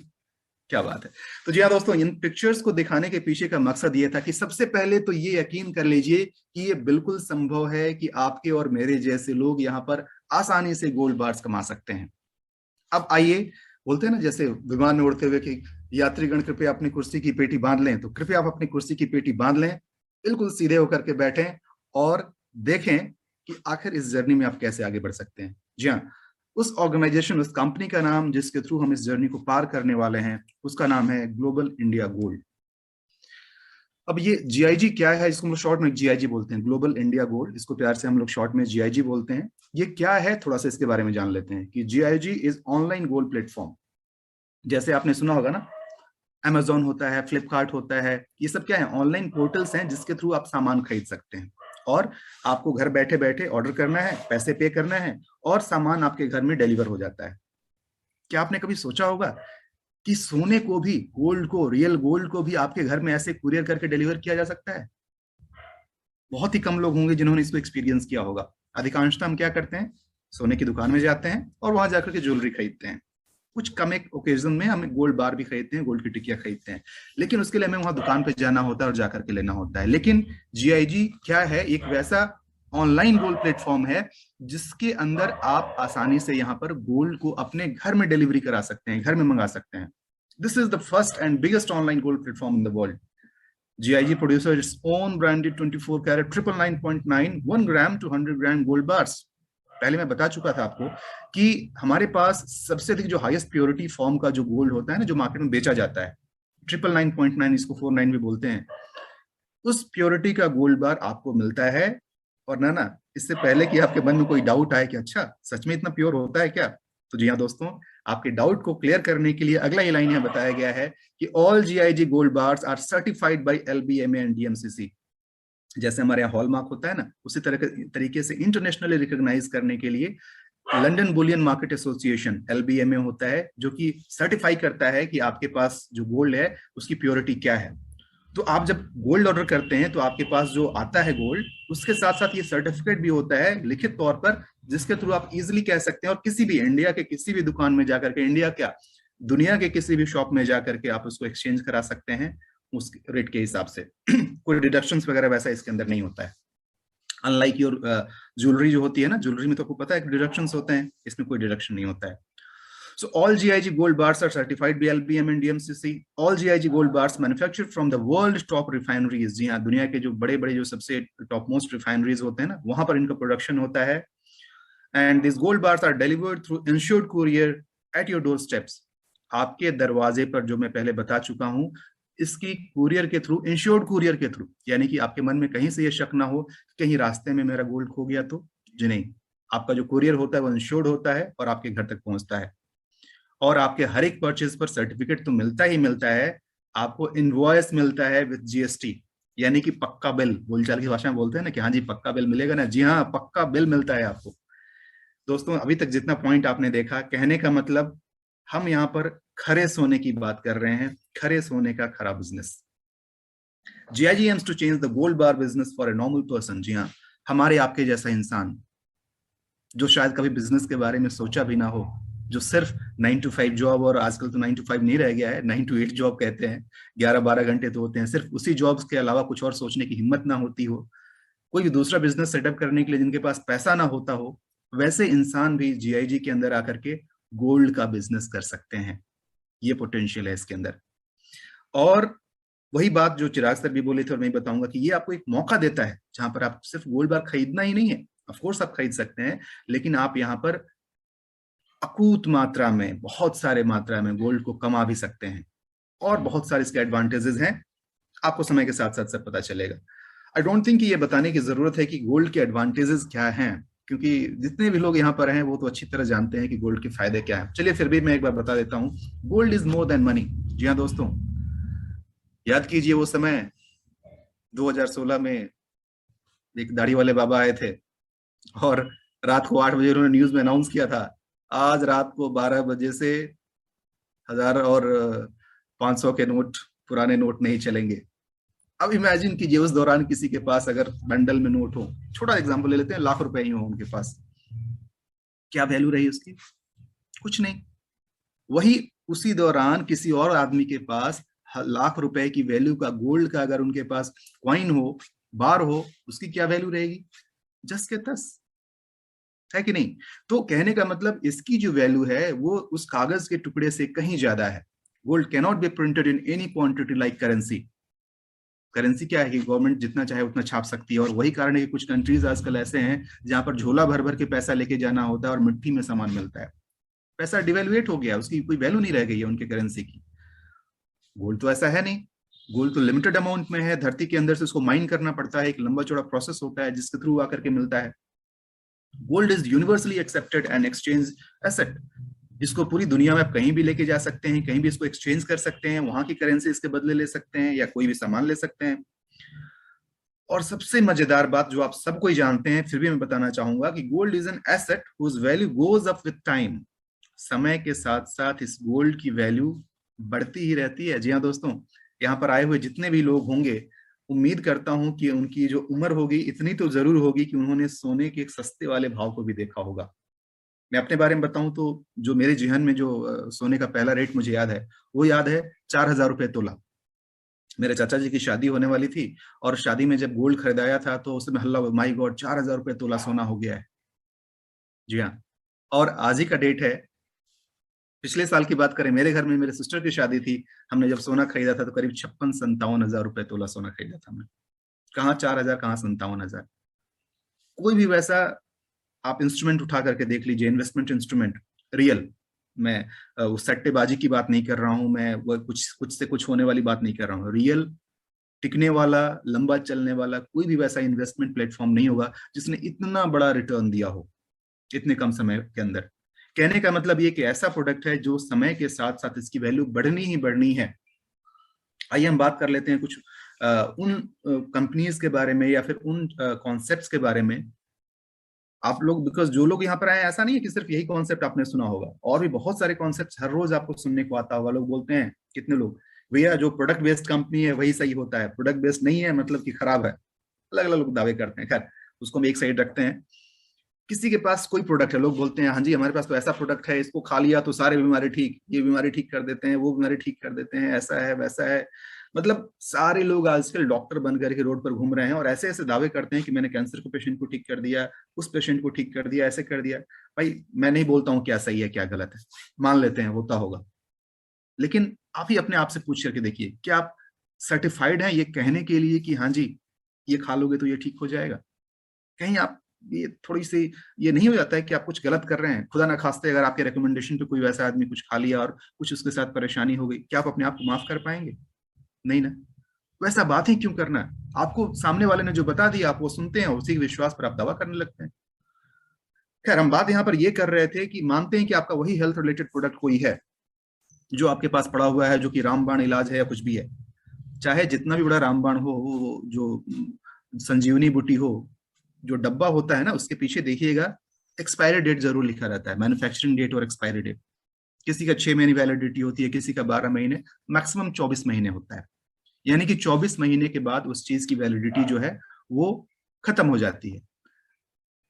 क्या बात है। तो जी हाँ दोस्तों, इन पिक्चर्स को दिखाने के पीछे का मकसद ये था कि सबसे पहले तो ये यकीन कर लीजिए कि ये बिल्कुल संभव है कि आपके और मेरे जैसे लोग यहाँ पर आसानी से गोल्ड बार्स कमा सकते हैं। अब आइए, बोलते हैं ना जैसे विमान में उड़ते हुए कि यात्रीगण कृपया अपनी कुर्सी की पेटी बांध लें, तो कृपया आप अपनी कुर्सी की पेटी बांध लें, बिल्कुल सीधे होकर के बैठें और देखें कि आखिर इस जर्नी में आप कैसे आगे बढ़ सकते हैं। जी हाँ, उस ऑर्गेनाइजेशन, उस कंपनी का नाम जिसके थ्रू हम इस जर्नी को पार करने वाले हैं, उसका नाम है ग्लोबल इंडिया गोल्ड। अब ये जीआईजी क्या है, इसको हम लोग शॉर्ट में जीआईजी बोलते हैं, ग्लोबल इंडिया गोल्ड, इसको प्यार से हम लोग शॉर्ट में जीआईजी बोलते हैं। ये क्या है, थोड़ा सा इसके बारे में जान लेते हैं कि GIG is online gold platform. जैसे आपने सुना होगा ना, अमेजोन होता है, फ्लिपकार्ट होता है, ये सब क्या है, ऑनलाइन पोर्टल्स हैं जिसके थ्रू आप सामान खरीद सकते हैं और आपको घर बैठे बैठे ऑर्डर करना है, पैसे पे करना है और सामान आपके घर में डिलीवर हो जाता है। क्या आपने कभी सोचा होगा कि सोने को भी, गोल्ड को, रियल गोल्ड को भी आपके घर में ऐसे कुरियर करके डिलीवर किया जा सकता है? बहुत ही कम लोग होंगे जिन्होंने इसको एक्सपीरियंस किया होगा। अधिकांशतः हम क्या करते हैं, सोने की दुकान में जाते हैं और वहां जाकर के ज्वेलरी खरीदते हैं। कुछ कम एक ओकेजन में हम गोल्ड बार भी खरीदते हैं, गोल्ड की टिकिया खरीदते हैं, लेकिन उसके लिए हमें वहां दुकान पे जाना होता है और जाकर के लेना होता है। लेकिन जीआईजी क्या है, एक वैसा ऑनलाइन गोल्ड प्लेटफॉर्म है जिसके अंदर आप आसानी से यहाँ पर गोल्ड को अपने घर में डिलीवरी करा सकते हैं, घर में मंगा सकते हैं। This is the first and biggest online gold platform in the world. GIG produces its own branded 24 carat 999.9 1 gram to 100 gram gold bars। पहले मैं बता चुका था आपको कि हमारे पास सबसे अधिक जो हाईएस्ट प्योरिटी फॉर्म का जो गोल्ड होता है ना, जो मार्केट में बेचा जाता है, 999.9, इसको 49 भी बोलते हैं, उस प्योरिटी का गोल्ड बार आपको मिलता है। और ना इससे पहले कि आपके मन में कोई डाउट आए कि अच्छा सच में इतना प्योर होता है क्या, तो जी हाँ दोस्तों, आपके डाउट को क्लियर करने के लिए अगला ही लाइन यहाँ बताया गया है कि all GIG gold bars are certified by LBMA and DMCC. जैसे हमारे यहाँ हॉलमार्क होता है ना, उसी तरीके से इंटरनेशनली रिकॉग्नाइज करने के लिए लंदन बुलियन मार्केट एसोसिएशन एलबीएमए होता है, जो कि सर्टिफाई करता है कि आपके पास जो गोल्ड है उसकी प्योरिटी क्या है। तो आप जब गोल्ड ऑर्डर करते हैं तो आपके पास जो आता है गोल्ड, उसके साथ साथ ये सर्टिफिकेट भी होता है लिखित तौर पर, जिसके थ्रू आप इजीली कह सकते हैं और किसी भी इंडिया के किसी भी दुकान में जाकर के, इंडिया क्या दुनिया के किसी भी शॉप में जाकर के आप उसको एक्सचेंज करा सकते हैं उस रेट के हिसाब से। कोई डिडक्शंस वगैरह वैसा इसके अंदर नहीं होता है। अनलाइक योर ज्वेलरी जो होती है ना, ज्वेलरी में तो आपको पता है डिडक्शंस होते हैं, इसमें कोई डिडक्शन नहीं होता है। So all GIG gold bars are certified by LBM and DMCC. All GIG gold bars manufactured from the world top refineries। जी हाँ, दुनिया के जो बड़े बड़े जो सबसे टॉप मोस्ट रिफाइनरीज होते हैं ना, वहां पर इनका प्रोडक्शन होता है। And this gold bars are delivered through insured courier at your door steps. आपके दरवाजे पर, जो मैं पहले बता चुका हूं, इसकी कुरियर के थ्रू, इंश्योर्ड कुरियर के थ्रू, यानी कि आपके मन में कहीं से ये शक ना हो कि कहीं रास्ते में मेरा गोल्ड खो गया तो। जी नहीं, आपका जो कुरियर होता है वो इंश्योर्ड होता है और आपके घर तक पहुंचता है। और आपके हर एक परचेज पर सर्टिफिकेट तो मिलता ही मिलता है, आपको इनवॉइस मिलता है विद जीएसटी, यानी कि पक्का बिल, बोलचाल की भाषा में बोलते हैं ना कि हाँ जी पक्का बिल मिलेगा ना, जी हाँ पक्का बिल मिलता है आपको। दोस्तों, अभी तक जितना पॉइंट आपने देखा, कहने का मतलब हम यहाँ पर खरे सोने की बात कर रहे हैं, खरे सोने का खरा business. GIG aims to change the gold bar business for a normal person. जी हाँ, हमारे आपके जैसा इंसान जो शायद कभी बिजनेस के बारे में सोचा भी ना हो, जो सिर्फ 9 to 5 जॉब, और आजकल तो 9 to 5 नहीं रह गया है, 9 to 8 जॉब कहते हैं, 11-12 घंटे तो होते हैं, सिर्फ उसी जॉब्स के अलावा कुछ और सोचने की हिम्मत ना होती हो, कोई भी दूसरा बिजनेस सेटअप करने के लिए जिनके पास पैसा ना होता हो, वैसे इंसान भी जीआईजी के अंदर आकर के गोल्ड का बिजनेस कर सकते हैं। ये पोटेंशियल है इसके अंदर। और वही बात जो चिराग सर भी बोले थे और मैं बताऊंगा कि ये आपको एक मौका देता है जहां पर आप सिर्फ गोल्ड बार खरीदना ही नहीं है, ऑफ कोर्स आप खरीद सकते हैं, लेकिन आप यहाँ पर अकूत मात्रा में, बहुत सारे मात्रा में गोल्ड को कमा भी सकते हैं, और बहुत सारे इसके एडवांटेजेस हैं। आपको समय के साथ साथ सब पता चलेगा। आई डोंट थिंक कि ये बताने की जरूरत है कि गोल्ड के एडवांटेजेस क्या हैं, क्योंकि जितने भी लोग यहाँ पर हैं वो तो अच्छी तरह जानते हैं कि गोल्ड के फायदे क्या हैं। चलिए फिर भी मैं एक बार बता देता हूँ, gold is more than money. जी हाँ दोस्तों, याद कीजिए वो समय 2016 में एक दाढ़ी वाले बाबा आए थे, और रात को 8 बजे उन्होंने न्यूज में अनाउंस किया था, आज रात को 12 बजे से 1000 और 500 के नोट, पुराने नोट नहीं चलेंगे। अब इमेजिन कीजिए उस दौरान किसी के पास अगर बंडल में नोट हो, छोटा एग्जांपल ले लेते हैं, लाख रुपए ही हो उनके पास, क्या वैल्यू रही उसकी? कुछ नहीं। वही उसी दौरान किसी और आदमी के पास लाख रुपए की वैल्यू का गोल्ड का अगर उनके पास कॉइन हो, बार हो, उसकी क्या वैल्यू रहेगी? जस के तस, है कि नहीं? तो कहने का मतलब इसकी जो वैल्यू है वो उस कागज के टुकड़े से कहीं ज्यादा है। Gold cannot be printed in any quantity like currency. Currency क्या है कि गवर्नमेंट जितना चाहे उतना छाप सकती है, और वही कारण है कि कुछ कंट्रीज आजकल ऐसे हैं जहां पर झोला भर भर के पैसा लेके जाना होता है और मिट्टी में सामान मिलता है। पैसा डिवेल्युएट हो गया, उसकी कोई वैल्यू नहीं रह गई है उनके करेंसी की। गोल्ड तो ऐसा है नहीं। गोल्ड तो लिमिटेड अमाउंट में है, धरती के अंदर से उसको माइन करना पड़ता है, एक लंबा चौड़ा प्रोसेस होता है जिसके थ्रू आकर के मिलता है। Gold is universally accepted and exchange asset. इसको पूरी दुनिया में आप कहीं भी लेके जा सकते हैं, कहीं भी इसको एक्सचेंज कर सकते हैं, वहां की करेंसी इसके बदले ले सकते हैं, या कोई भी सामान ले सकते हैं। और सबसे मजेदार बात जो आप सबको ही जानते हैं, फिर भी मैं बताना चाहूंगा कि gold is an asset whose value goes up with time. समय के साथ साथ इस गोल्ड की वैल्यू बढ़ती ही रहती है। जी हाँ दोस्तों, यहाँ पर आए हुए जितने भी लोग होंगे, उम्मीद करता हूं कि उनकी जो उम्र होगी इतनी तो जरूर होगी कि उन्होंने सोने के एक सस्ते वाले भाव को भी देखा होगा। मैं अपने बारे में बताऊं तो जो मेरे जेहन में जो सोने का पहला रेट मुझे याद है, वो याद है 4000 रुपये तोला। मेरे चाचा जी की शादी होने वाली थी, और शादी में जब गोल्ड खरीदाया था तो उस समय हल्ला, माई गॉड 4000 रुपये तोला सोना हो गया है। जी हाँ। और आज ही का डेट है, पिछले साल की बात करें, मेरे घर में मेरे सिस्टर की शादी थी, हमने जब सोना खरीदा था तो करीब 56-57 हजार रुपये तोला सोना खरीदा था हमने। कहाँ 4000, कहाँ 57 हजार। कोई भी वैसा आप इंस्ट्रूमेंट उठा करके देख लीजिए, इन्वेस्टमेंट इंस्ट्रूमेंट, रियल, मैं उस सट्टेबाजी की बात नहीं कर रहा हूं, मैं वो कुछ कुछ से कुछ होने वाली बात नहीं कर रहा हूँ, रियल टिकने वाला, लंबा चलने वाला कोई भी वैसा इन्वेस्टमेंट प्लेटफॉर्म नहीं होगा जिसने इतना बड़ा रिटर्न दिया हो इतने कम समय के अंदर। कहने का मतलब ये कि ऐसा प्रोडक्ट है जो समय के साथ साथ इसकी वैल्यू बढ़नी ही बढ़नी है। आइए हम बात कर लेते हैं कुछ उन कंपनीज के बारे में, या फिर उन कॉन्सेप्ट्स के बारे में। आप लोग, बिकॉज जो लोग यहाँ पर आए, ऐसा नहीं है कि सिर्फ यही कॉन्सेप्ट आपने सुना होगा, और भी बहुत सारे कॉन्सेप्ट हर रोज आपको सुनने को आता होगा। लोग बोलते हैं, कितने लोग, भैया जो प्रोडक्ट बेस्ड कंपनी है वही सही होता है, प्रोडक्ट बेस्ड नहीं है मतलब कि खराब है। अलग अलग लोग दावे करते हैं, खैर उसको हम एक साइड रखते हैं। किसी के पास कोई प्रोडक्ट है, लोग बोलते हैं हाँ जी हमारे पास तो ऐसा प्रोडक्ट है, इसको खा लिया तो सारे बीमारी ठीक, ये बीमारी ठीक कर देते हैं, वो बीमारी ठीक कर देते हैं, ऐसा है वैसा है। मतलब सारे लोग आजकल डॉक्टर बन करके रोड पर घूम रहे हैं और ऐसे ऐसे दावे करते हैं कि मैंने कैंसर के पेशेंट को ठीक कर दिया, उस पेशेंट को ठीक कर दिया, ऐसे कर दिया। भाई मैं नहीं बोलता हूँ क्या सही है क्या गलत है, मान लेते हैं होता होगा, लेकिन आप ही अपने आप से पूछ करके देखिए, क्या आप सर्टिफाइड हैं ये कहने के लिए कि हाँ जी ये खा लोगे तो ये ठीक हो जाएगा? कहीं आप ये थोड़ी सी ये नहीं हो जाता है कि आप कुछ गलत कर रहे हैं? खुदा ना खास्ते अगर आपके रिकमेंडेशन पे कोई वैसा आदमी कुछ खा लिया और कुछ उसके साथ परेशानी हो गई, क्या आप अपने आप को माफ कर पाएंगे? नहीं ना। वैसा बात ही क्यों करना है? आपको सामने वाले ने जो बता दिया आप वो सुनते हैं, उसी के विश्वास पर आप दावा करने लगते हैं। खैर हम बात यहाँ पर ये कर रहे थे कि मानते हैं कि आपका वही हेल्थ रिलेटेड प्रोडक्ट कोई है जो आपके पास पड़ा हुआ है, जो कि रामबाण इलाज है या कुछ भी है, चाहे जितना भी बड़ा रामबाण हो, वो जो संजीवनी बूटी हो, जो डब्बा होता है ना उसके पीछे देखिएगा एक्सपायरी डेट जरूर लिखा रहता है, मैन्युफैक्चरिंग डेट और एक्सपायरी डेट। किसी का 6 महीने वैलिडिटी होती है, किसी का 12 महीने, मैक्सिमम 24 महीने होता है। यानी कि 24 महीने के बाद उस चीज की वैलिडिटी जो है वो खत्म हो जाती है।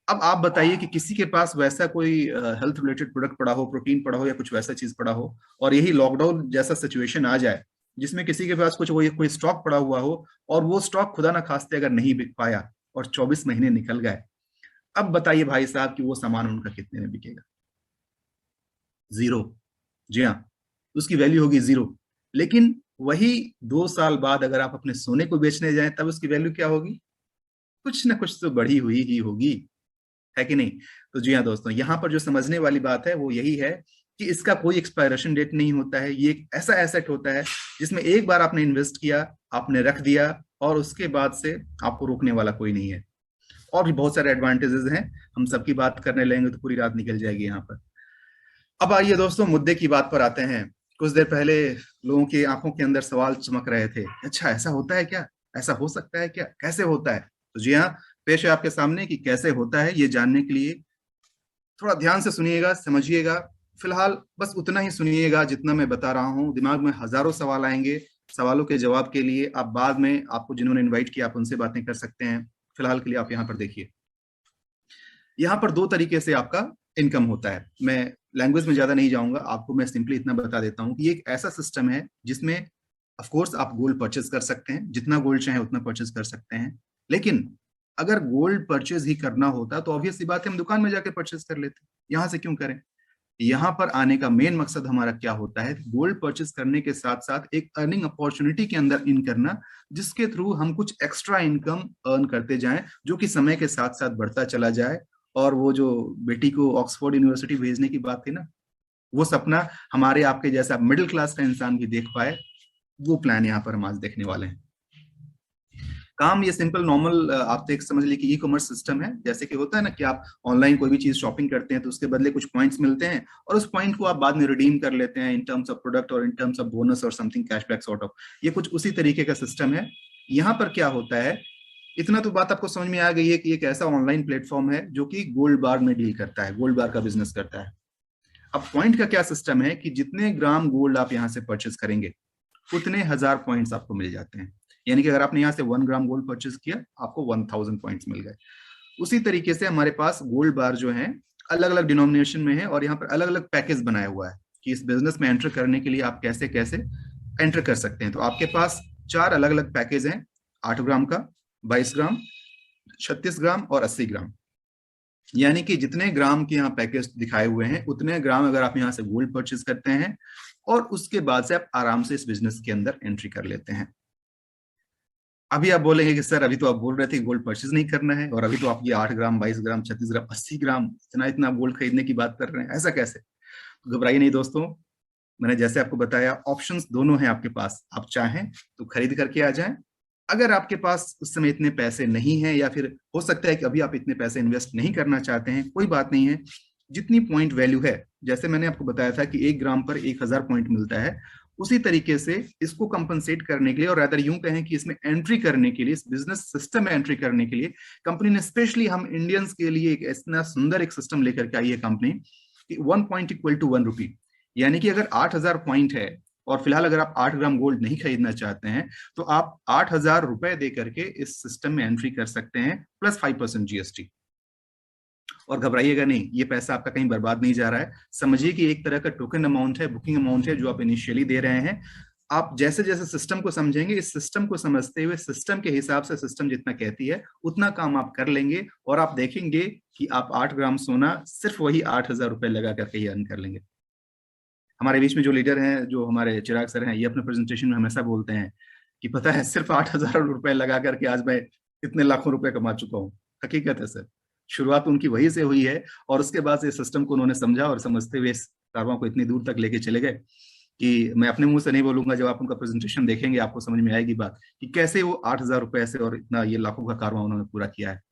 अब आप बताइए कि किसी के पास वैसा कोई हेल्थ रिलेटेड प्रोडक्ट पड़ा हो, प्रोटीन पड़ा हो या कुछ वैसा चीज पड़ा हो, और यही लॉकडाउन जैसा सिचुएशन आ जाए जिसमें किसी के पास कुछ वो कोई स्टॉक पड़ा हुआ हो, और वो स्टॉक खुदा ना खास्ते अगर नहीं बिक पाया और 24 महीने निकल गए, अब बताइए भाई साहब कि वो सामान उनका कितने में बिकेगा? जीरो। जी हाँ, उसकी वैल्यू होगी जीरो। लेकिन वही 2 साल बाद अगर आप अपने सोने को बेचने जाएं तब उसकी वैल्यू क्या होगी? कुछ ना कुछ तो बढ़ी हुई ही होगी। है कि नहीं? तो जी हाँ दोस्तों, यहाँ पर जो समझने वाली बात है वो यही है कि इसका कोई एक्सपायरेशन डेट नहीं होता है। ये एक ऐसा एसेट होता है जिसमें एक बार आपने इन्वेस्ट किया, आपने रख दिया, और उसके बाद से आपको रोकने वाला कोई नहीं है। और भी बहुत सारे एडवांटेजेस हैं, हम सबकी बात करने लगेंगे तो पूरी रात निकल जाएगी यहाँ पर। अब आइए दोस्तों, मुद्दे की बात पर आते हैं। कुछ देर पहले लोगों की आंखों के अंदर सवाल चमक रहे थे, अच्छा ऐसा होता है क्या, ऐसा हो सकता है क्या, कैसे होता है? तो जी हाँ, पेश है आपके सामने कि कैसे होता है। ये जानने के लिए थोड़ा ध्यान से सुनिएगा, समझिएगा। फिलहाल बस उतना ही सुनिएगा जितना मैं बता रहा हूँ। दिमाग में हजारों सवाल आएंगे, सवालों के जवाब के लिए आप बाद में, आपको जिन्होंने इन्वाइट किया आप उनसे बातें कर सकते हैं। फिलहाल के लिए आप यहाँ पर देखिए, यहाँ पर दो तरीके से आपका इनकम होता है। मैं लैंग्वेज में ज्यादा नहीं जाऊंगा, आपको मैं सिंपली इतना बता देता हूँ कि ये एक ऐसा सिस्टम है जिसमें ऑफ कोर्स आप गोल्ड परचेज कर सकते हैं, जितना गोल्ड चाहे उतना परचेज कर सकते हैं। लेकिन अगर गोल्ड परचेज ही करना होता तो ऑब्वियस सी बात है हम दुकान में जाकर परचेज कर लेते, यहाँ से क्यों करें? यहाँ पर आने का मेन मकसद हमारा क्या होता है, गोल्ड परचेज करने के साथ साथ एक अर्निंग अपॉर्चुनिटी के अंदर इन करना, जिसके थ्रू हम कुछ एक्स्ट्रा इनकम अर्न करते जाएं, जो कि समय के साथ साथ बढ़ता चला जाए। और वो जो बेटी को ऑक्सफोर्ड यूनिवर्सिटी भेजने की बात थी ना, वो सपना हमारे आपके जैसा मिडिल क्लास का इंसान भी देख पाए, वो प्लान यहाँ पर हम आज देखने वाले हैं। काम ये सिंपल नॉर्मल आप देख समझ लीजिए कि ई कॉमर्स सिस्टम है। जैसे कि होता है ना कि आप ऑनलाइन कोई भी चीज शॉपिंग करते हैं तो उसके बदले कुछ पॉइंट्स मिलते हैं, और उस पॉइंट को आप बाद में रिडीम कर लेते हैं इन टर्म्स ऑफ प्रोडक्ट और इन टर्म्स ऑफ बोनस और समथिंग कैशबैक सॉर्ट ऑफ। ये कुछ उसी तरीके का सिस्टम है। यहाँ पर क्या होता है, इतना तो बात आपको समझ में आ गई है कि एक ऐसा ऑनलाइन प्लेटफॉर्म है जो कि गोल्ड बार में डील करता है, गोल्ड बार का बिजनेस करता है। अब पॉइंट का क्या सिस्टम है कि जितने ग्राम गोल्ड आप यहाँ से परचेस करेंगे उतने 1000 पॉइंट्स आपको मिल जाते हैं। यानी कि अगर आपने यहाँ से 1 ग्राम गोल्ड परचेज किया, आपको 1000 पॉइंट्स मिल गए। उसी तरीके से हमारे पास गोल्ड बार जो है अलग अलग डिनोमिनेशन में है, और यहाँ पर अलग अलग पैकेज बनाया हुआ है कि इस बिजनेस में एंटर करने के लिए आप कैसे कैसे एंटर कर सकते हैं। तो आपके पास 4 अलग अलग पैकेज हैं, 8 ग्राम का, 22 ग्राम, 36 ग्राम और 80 ग्राम। यानी कि जितने ग्राम के यहाँ पैकेज दिखाए हुए हैं उतने ग्राम अगर आप यहाँ से गोल्ड परचेज करते हैं, और उसके बाद से आप आराम से इस बिजनेस के अंदर एंट्री कर लेते हैं। अभी आप बोलेंगे कि सर अभी तो आप बोल रहे थे गोल्ड परचेज नहीं करना है, और अभी तो आप ये 8 ग्राम, 22 ग्राम, 36 ग्राम, 80 ग्राम, इतना इतना गोल्ड खरीदने की बात कर रहे हैं, ऐसा कैसे? तो घबराइए नहीं दोस्तों, मैंने जैसे आपको बताया ऑप्शंस दोनों हैं आपके पास। आप चाहें तो खरीद करके आ जाएं। अगर आपके पास उस समय इतने पैसे नहीं है, या फिर हो सकता है कि अभी आप इतने पैसे इन्वेस्ट नहीं करना चाहते हैं, कोई बात नहीं है। जितनी पॉइंट वैल्यू है, जैसे मैंने आपको बताया था कि 1 ग्राम पर 1000 पॉइंट मिलता है, उसी तरीके से इसको कंपनसेट करने के लिए, और अदर यूं कहें कि इसमें एंट्री करने के लिए, इस बिजनेस सिस्टम में एंट्री करने के लिए कंपनी ने स्पेशली हम इंडियंस के लिए एक इतना सुंदर एक सिस्टम लेकर के आई है कंपनी कि 1 पॉइंट इक्वल टू 1 रुपी। यानी कि अगर 8000 पॉइंट है और फिलहाल अगर आप 8 ग्राम गोल्ड नहीं खरीदना चाहते हैं, तो आप 8000 रुपए दे करके इस सिस्टम में एंट्री कर सकते हैं, प्लस 5% जीएसटी। और घबराइएगा नहीं, ये पैसा आपका कहीं बर्बाद नहीं जा रहा है। समझिए कि एक तरह का टोकन अमाउंट है, बुकिंग अमाउंट है, जो आप इनिशियली दे रहे हैं। आप जैसे जैसे सिस्टम को समझेंगे, इस सिस्टम को समझते हुए सिस्टम के हिसाब से सिस्टम जितना कहती है उतना काम आप कर लेंगे, और आप देखेंगे कि आप 8 ग्राम सोना सिर्फ वही 8000 रुपए लगा करके ही अर्न कर लेंगे। हमारे बीच में जो लीडर हैं, जो हमारे चिराग सर हैं, ये अपने प्रेजेंटेशन में हमेशा बोलते हैं कि पता है सिर्फ 8000 रुपए लगा करके आज मैं इतने लाखों रुपए कमा चुका हूँ। हकीकत है सर, शुरुआत उनकी वही से हुई है, और उसके बाद से सिस्टम को उन्होंने समझा और समझते हुए इस कारवां को इतनी दूर तक लेके चले गए कि मैं अपने मुंह से नहीं बोलूंगा। जब आप उनका प्रेजेंटेशन देखेंगे आपको समझ में आएगी बात कि कैसे वो 8000 रुपए से और इतना ये लाखों का कारवां उन्होंने पूरा किया है।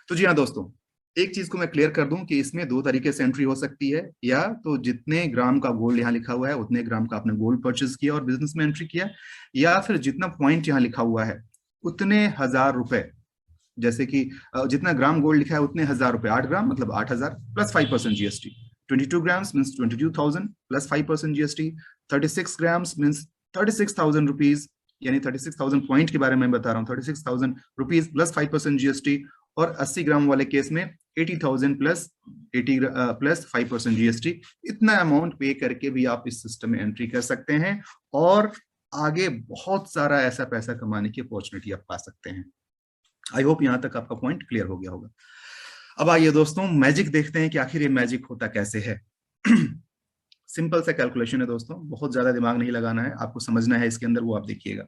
तो जी हाँ दोस्तों, एक चीज को मैं क्लियर कर दूं कि इसमें दो तरीके से एंट्री हो सकती है। या तो जितने ग्राम का गोल्ड यहाँ लिखा हुआ है उतने ग्राम का आपने गोल्ड परचेज किया और बिजनेस में एंट्री किया, या फिर जितना पॉइंट यहाँ लिखा हुआ है उतने 1000 रुपए, जैसे कि जितना ग्राम गोल्ड लिखा है उतने 1000 रुपए, 8 ग्राम मतलब 8000 plus 5% GST, 22 grams means 22,000 plus 5% GST, 36 grams means 36,000 rupees, यानी 36,000 पॉइंट के बारे में बता रहा हूँ, 36,000 रुपीज प्लस 5% जीएसटी। और 80 ग्राम वाले केस में 80,000 प्लस 80 प्लस 5% जीएसटी। इतना अमाउंट पे करके भी आप इस सिस्टम में एंट्री कर सकते हैं, और आगे बहुत सारा ऐसा पैसा कमाने की अपॉर्चुनिटी आप पा सकते हैं। आई होप यहां तक आपका पॉइंट क्लियर हो गया होगा। अब आइए दोस्तों, मैजिक देखते हैं कि आखिर ये मैजिक होता कैसे है। सिंपल सा कैलकुलेशन है दोस्तों, बहुत ज्यादा दिमाग नहीं लगाना है, आपको समझना है इसके अंदर, वो आप देखिएगा।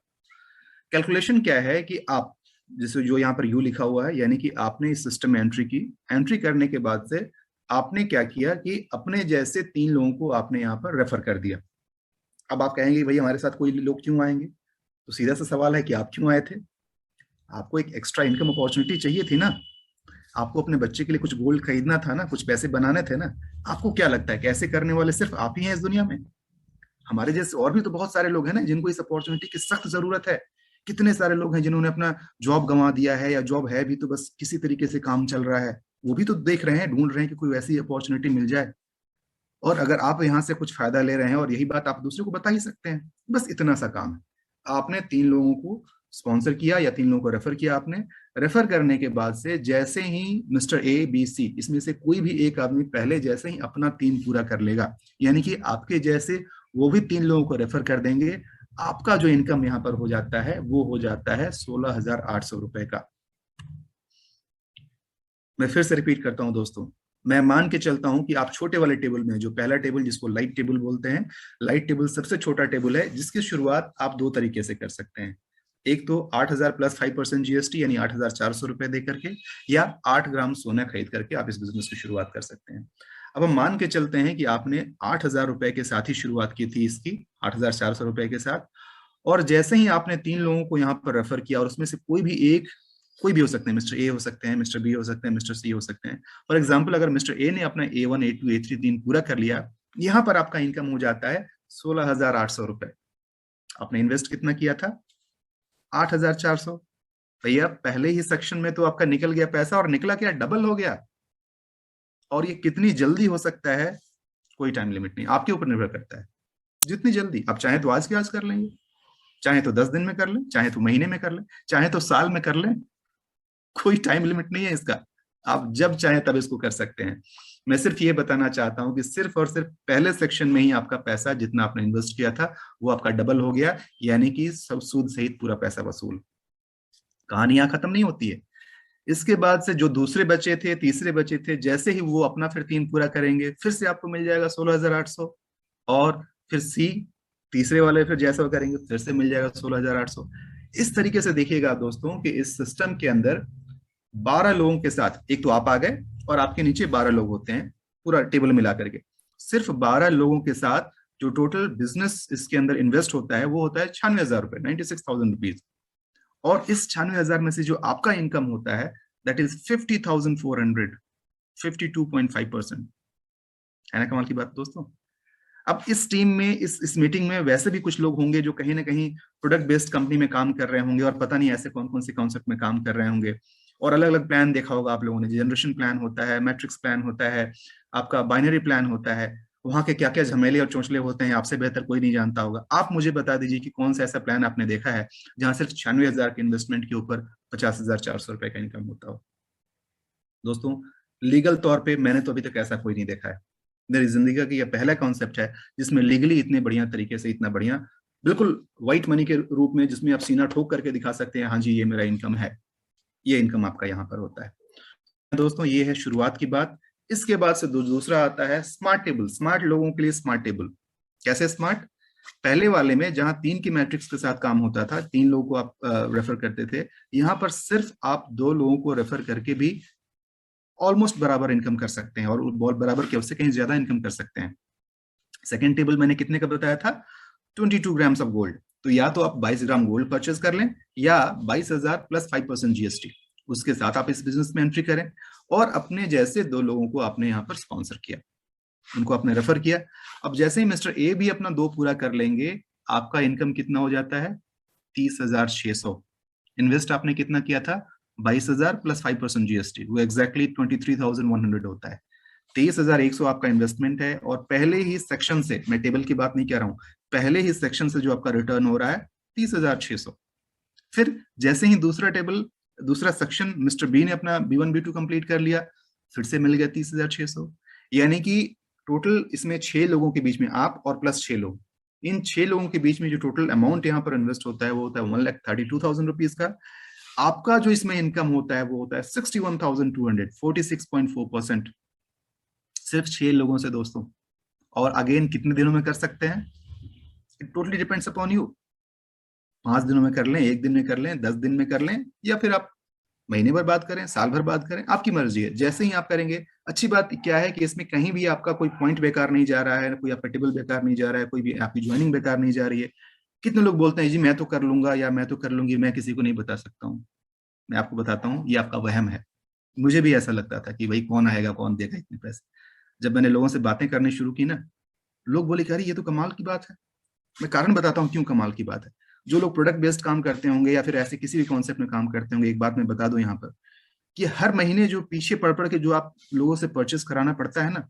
कैलकुलेशन क्या है कि आप जिससे जो यहाँ पर यू लिखा हुआ है, यानी कि आपने इस सिस्टम में एंट्री की। एंट्री करने के बाद से आपने क्या किया कि अपने जैसे 3 लोगों को आपने यहाँ पर रेफर कर दिया। अब आप कहेंगे भाई हमारे साथ कोई लोग क्यों आएंगे, तो सीधा सा सवाल है कि आप क्यों आए थे? आपको एक एक्स्ट्रा इनकम अपॉर्चुनिटी चाहिए थी ना, आपको अपने बच्चे के लिए कुछ गोल्ड खरीदना था ना, कुछ पैसे बनाने थे ना। आपको क्या लगता है कि ऐसे करने वाले सिर्फ आप ही हैं इस दुनिया में? हमारे जैसे और भी तो बहुत सारे लोग हैं ना जिनको इस अपॉर्चुनिटी की सख्त जरूरत है। कितने सारे लोग हैं जिन्होंने अपना जॉब गंवा दिया है, या जॉब है भी तो बस किसी तरीके से काम चल रहा है, वो भी तो देख रहे हैं, ढूंढ रहे हैं कि कोई ऐसी अपॉर्चुनिटी मिल जाए। और अगर आप यहाँ से कुछ फायदा ले रहे हैं और यही बात आप दूसरे को बता ही सकते हैं, बस इतना सा काम है। आपने 3 लोगों को स्पॉन्सर किया या 3 लोगों को रेफर किया। आपने रेफर करने के बाद से जैसे ही मिस्टर ए बी सी इसमें से कोई भी एक आदमी पहले जैसे ही अपना 3 पूरा कर लेगा, यानी कि आपके जैसे वो भी 3 लोगों को रेफर कर देंगे, आपका जो इनकम यहाँ पर हो जाता है वो हो जाता है 16,800 रुपए का। मैं फिर से रिपीट करता हूं दोस्तों, मैं मान के चलता हूं कि आप छोटे वाले टेबल में, जो पहला टेबल जिसको लाइट टेबल बोलते हैं, लाइट टेबल सबसे छोटा टेबल है जिसकी शुरुआत आप 2 तरीके से कर सकते हैं। एक तो 8,000 प्लस 5% जीएसटी यानी 8,400 रुपए दे करके, या 8 ग्राम सोना खरीद करके आप इस बिजनेस की शुरुआत कर सकते हैं। अब हम मान के चलते हैं कि आपने 8,000 रुपए के साथ ही शुरुआत की थी इसकी, 8,400 रुपए के साथ। और जैसे ही आपने 3 लोगों को यहाँ पर रेफर किया, और उसमें से कोई भी एक, कोई भी हो सकते हैं, मिस्टर ए हो सकते हैं, मिस्टर बी हो सकते हैं, मिस्टर सी हो सकते हैं। फॉर एग्जाम्पल अगर मिस्टर ए ने अपना A1 A2 A3 3 पूरा कर लिया, यहाँ पर आपका इनकम हो जाता है 16,800 रुपए। आपने इन्वेस्ट कितना किया था? 8,400। भैया पहले ही सेक्शन में तो आपका निकल गया पैसा, और निकला क्या, डबल हो गया। और ये कितनी जल्दी हो सकता है, कोई टाइम लिमिट नहीं, आपके ऊपर निर्भर करता है। जितनी जल्दी आप चाहें तो आज के आज कर लेंगे, चाहे तो 10 दिन में कर लें, चाहे तो महीने में कर लें, चाहे तो साल में कर लें, कोई टाइम लिमिट नहीं है इसका। आप जब चाहें तब इसको कर सकते हैं। मैं सिर्फ ये बताना चाहता हूं कि सिर्फ और सिर्फ पहले सेक्शन में ही आपका पैसा जितना आपने इन्वेस्ट किया था वो आपका डबल हो गया, यानी कि सब सूद सहित पूरा पैसा वसूल। कहानी यहाँ खत्म नहीं होती है। इसके बाद से जो दूसरे बचे थे, तीसरे बचे थे, जैसे ही वो अपना फिर 3 पूरा करेंगे, फिर से आपको मिल जाएगा 16,800। और फिर सी, तीसरे वाले फिर जैसा वो करेंगे फिर से मिल जाएगा 16,800। इस तरीके से देखिएगा दोस्तों कि इस सिस्टम के अंदर 12 लोगों के साथ, एक तो आप आ गए और आपके नीचे 12 लोग होते हैं, पूरा टेबल मिला करके सिर्फ 12 लोगों के साथ जो टोटल बिजनेस इसके अंदर इन्वेस्ट होता है वो होता है 96,000 रुपए, 96,000 रुपीज। और इस 96,000 में से जो आपका इनकम होता है दैट इज 50,400, 52.5%। है ना कमाल की बात दोस्तों? अब इस टीम में, इस मीटिंग में वैसे भी कुछ लोग होंगे जो कहीं ना कहीं प्रोडक्ट बेस्ड कंपनी में काम कर रहे होंगे, और पता नहीं ऐसे कौन कौन से कॉन्सेप्ट में काम कर रहे होंगे। और अलग अलग प्लान देखा होगा आप लोगों ने, जनरेशन प्लान होता है, मैट्रिक्स प्लान होता है, आपका बाइनरी प्लान होता है। वहां के क्या क्या झमेले और चोंचले होते हैं आपसे बेहतर कोई नहीं जानता होगा। आप मुझे बता दीजिए कि कौन सा ऐसा प्लान आपने देखा है जहां सिर्फ 96,000 के इन्वेस्टमेंट के ऊपर 50,400 रुपए का इनकम होता हो। दोस्तों लीगल तौर पे मैंने तो अभी तक ऐसा कोई नहीं देखा है। मेरी जिंदगी का यह पहला कॉन्सेप्ट है जिसमें लीगली इतने बढ़िया तरीके से, इतना बढ़िया बिल्कुल व्हाइट मनी के रूप में, जिसमें आप सीना ठोक करके दिखा सकते हैं हाँ जी ये मेरा इनकम है, ये इनकम आपका यहाँ पर होता है। दोस्तों ये है शुरुआत की बात। इसके बाद से दूसरा आता है स्मार्ट टेबल, स्मार्ट लोगों के लिए स्मार्ट टेबल। कैसे स्मार्ट? पहले वाले में जहां 3 की मैट्रिक्स के साथ काम होता था, 3 लोगों को आप रेफर करते थे, यहाँ पर सिर्फ आप 2 लोगों को रेफर करके भी ऑलमोस्ट बराबर इनकम कर सकते हैं, और बहुत बराबर के उससे कहीं ज्यादा इनकम कर सकते हैं। सेकेंड टेबल मैंने कितने का बताया था? 22 ग्राम्स ऑफ गोल्ड। तो या तो आप 22 ग्राम गोल्ड परचेज कर लें, या 22,000 प्लस 5% जीएसटी, उसके साथ आप इस बिजनेस में एंट्री करें। और अपने जैसे 2 लोगों को आपने यहाँ पर स्पॉन्सर किया, उनको आपने रेफर किया। अब जैसे ही मिस्टर ए भी अपना 2 पूरा कर लेंगे, आपका इनकम कितना हो जाता है? 30,600। इन्वेस्ट आपने कितना किया था? 22,000 प्लस 5% जीएसटी, वो एग्जैक्टली 23,100 होता है। 23,100 आपका इन्वेस्टमेंट है, और पहले ही सेक्शन से, मैं टेबल की बात नहीं कह रहा हूं, पहले ही सेक्शन से जो आपका रिटर्न हो रहा है 30,600। फिर जैसे ही दूसरा टेबल, दूसरा सेक्शन मिस्टर बी ने अपना B1 B2 कंप्लीट कर लिया, फिर से मिल गया 30,600। यानी कि टोटल इसमें 6 लोगों के बीच में, आप और प्लस 6 लोग, इन 6 लोगों के बीच में जो टोटल अमाउंट यहाँ पर इन्वेस्ट होता है वो होता है 1,32,000 रुपीज का। आपका जो इसमें इनकम होता है वो होता है 61,200, 46.4%, सिर्फ 6 लोगों से दोस्तों। और अगेन कितने दिनों में कर सकते हैं? It totally depends upon you. 5 दिनों में कर लें, 1 दिन में कर लें, 10 दिन में कर लें, या फिर आप महीने भर बात करें, साल भर बात करें, आपकी मर्जी है, जैसे ही आप करेंगे। अच्छी बात क्या है कि इसमें कहीं भी आपका कोई पॉइंट बेकार नहीं जा रहा है, कोई आपका टेबल बेकार नहीं जा रहा है, कोई भी आपकी ज्वाइनिंग बेकार नहीं जा रही है। कितने लोग बोलते हैं जी मैं तो कर लूंगा या मैं तो कर लूंगी, मैं किसी को नहीं बता सकता हूँ। मैं आपको बताता हूँ, ये आपका वहम है। मुझे भी ऐसा लगता था कि भाई कौन आएगा, कौन देगा इतने पैसे। जब मैंने लोगों से बातें करनी शुरू की ना, लोग बोले कि अरे ये तो कमाल की बात है। मैं कारण बताता हूँ क्यों कमाल की बात है। जो लोग प्रोडक्ट बेस्ड काम करते होंगे या फिर ऐसे किसी भी कॉन्सेप्ट में काम करते होंगे, एक बात मैं बता दूं यहाँ पर, कि हर महीने जो पीछे पड़ पड़ के जो आप लोगों से परचेस कराना पड़ता है ना,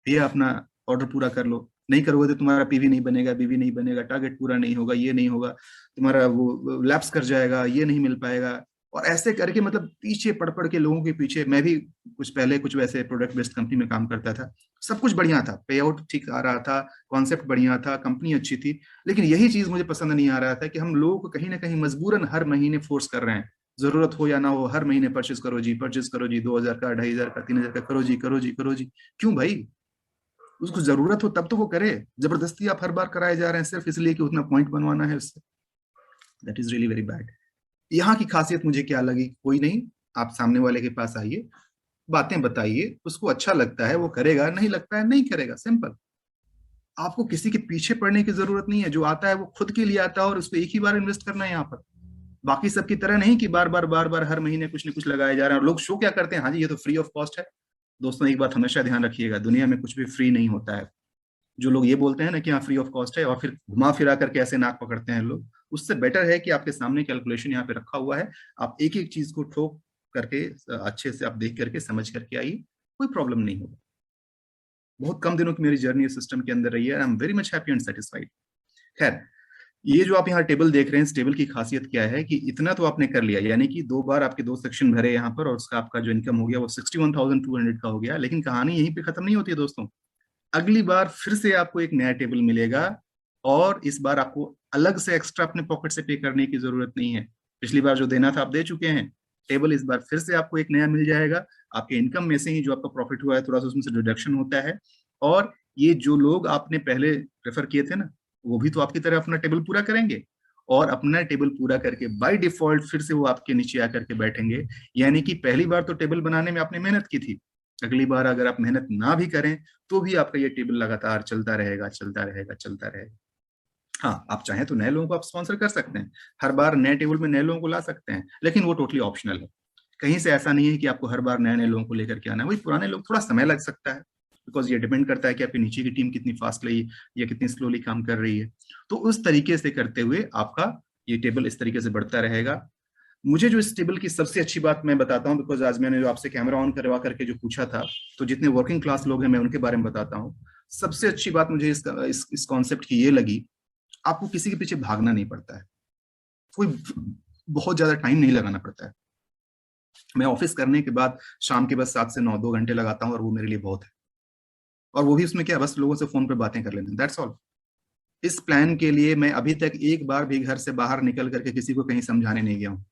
ये अपना ऑर्डर पूरा कर लो, नहीं करोगे तो तुम्हारा पीवी नहीं बनेगा, बीवी नहीं बनेगा, टारगेट पूरा नहीं होगा, ये नहीं होगा, तुम्हारा वो लैप्स कर जाएगा, ये नहीं मिल पाएगा। और ऐसे करके मतलब पीछे पड़ पड़ के लोगों के पीछे, मैं भी कुछ पहले कुछ वैसे प्रोडक्ट बेस्ड कंपनी में काम करता था। सब कुछ बढ़िया था, पे आउट ठीक आ रहा था, कॉन्सेप्ट बढ़िया था, कंपनी अच्छी थी, लेकिन यही चीज मुझे पसंद नहीं आ रहा था कि हम लोगों को कहीं ना कहीं मजबूरन हर महीने फोर्स कर रहे हैं। जरूरत हो या ना हो, हर महीने परचेज करो जी, परचेज करो जी, 2,000 का, 2,500 का, 3,000 का, करो जी करो जी करो जी। क्यों भाई? उसको जरूरत हो तब तो वो करे। जबरदस्ती आप हर बार कराए जा रहे हैं सिर्फ इसलिए कि उतना पॉइंट बनवाना है उससे। That is really very bad. यहाँ की खासियत मुझे क्या लगी, कोई नहीं, आप सामने वाले के पास आइए, बातें बताइए, उसको अच्छा लगता है वो करेगा, नहीं लगता है नहीं करेगा, सिंपल। आपको किसी के पीछे पड़ने की जरूरत नहीं है। जो आता है वो खुद के लिए आता है और उसको एक ही बार इन्वेस्ट करना है यहाँ पर। बाकी सबकी तरह नहीं कि बार बार हर महीने कुछ न कुछ लगाए जा रहे हैं। और लोग शो क्या करते हैं, हाँ जी ये तो फ्री ऑफ कॉस्ट है। दोस्तों एक बात हमेशा ध्यान रखिएगा, दुनिया में कुछ भी फ्री नहीं होता है। जो लोग ये बोलते हैं ना कि हाँ फ्री ऑफ कॉस्ट है, और फिर घुमा फिरा करके ऐसे नाक पकड़ते हैं लोग, उससे बेटर है कि आपके सामने कैलकुलेशन यहाँ पे रखा हुआ है, आप एक एक चीज को ठोक करके अच्छे से आप देख करके समझ करके आइए, कोई प्रॉब्लम नहीं होगा। बहुत कम दिनों की मेरी जर्नी इस सिस्टम के अंदर रही है, I am very much happy and satisfied. खैर, ये जो आप यहाँ टेबल देख रहे हैं, इस टेबल की खासियत क्या है कि इतना तो आपने कर लिया, यानी कि 2 बार आपके 2 सेक्शन भरे यहाँ पर, और उसका आपका जो इनकम हो गया वो 61,200 का हो गया। लेकिन कहानी यहीं पे खत्म नहीं होती है दोस्तों। अगली बार फिर से आपको एक नया टेबल मिलेगा, और इस बार आपको अलग से एक्स्ट्रा अपने पॉकेट से पे करने की जरूरत नहीं है। पिछली बार जो देना था आप दे चुके हैं। टेबल इस बार फिर से आपको एक नया मिल जाएगा। आपके इनकम में से ही जो आपका प्रॉफिट हुआ है थोड़ा सा उसमें से डिडक्शन होता है। और ये जो लोग आपने पहले रेफर किए थे ना, वो भी तो आपकी तरह अपना टेबल पूरा करेंगे, और अपना टेबल पूरा करके बाय डिफॉल्ट फिर से वो आपके नीचे आकर के बैठेंगे। यानी कि पहली बार तो टेबल बनाने में आपने मेहनत की थी, अगली बार अगर आप मेहनत ना भी करें तो भी आपका ये टेबल लगातार चलता रहेगा, चलता रहेगा, चलता रहेगा। हाँ, आप चाहें तो नए लोगों को आप स्पॉन्सर कर सकते हैं, हर बार नए टेबल में नए लोगों को ला सकते हैं, लेकिन वो टोटली ऑप्शनल है। कहीं से ऐसा नहीं है कि आपको हर बार नए नए लोगों को लेकर के आना है। वही पुराने लोग, थोड़ा समय लग सकता है, बिकॉज ये डिपेंड करता है कि आपके नीचे की टीम कितनी फास्टली या कितनी स्लोली काम कर रही है। तो उस तरीके से करते हुए आपका ये टेबल इस तरीके से बढ़ता रहेगा। मुझे जो इस टेबल की सबसे अच्छी बात मैं बताता हूँ, बिकॉज आज मैंने जो आपसे कैमरा ऑन करवा करके जो पूछा था, तो जितने वर्किंग क्लास लोग हैं मैं उनके बारे में बताता हूँ। सबसे अच्छी बात मुझे इस कॉन्सेप्ट की ये लगी, आपको किसी के पीछे भागना नहीं पड़ता है, कोई बहुत ज्यादा टाइम नहीं लगाना पड़ता है। मैं ऑफिस करने के बाद शाम के बस 7 से 9 2 घंटे लगाता हूँ, और वो मेरे लिए बहुत है। और वो भी उसमें क्या, बस लोगों से फोन पे बातें कर लेना, दैट्स ऑल। इस प्लान के लिए मैं अभी तक एक बार भी घर से बाहर निकल करके किसी को कहीं समझाने नहीं गया हूँ।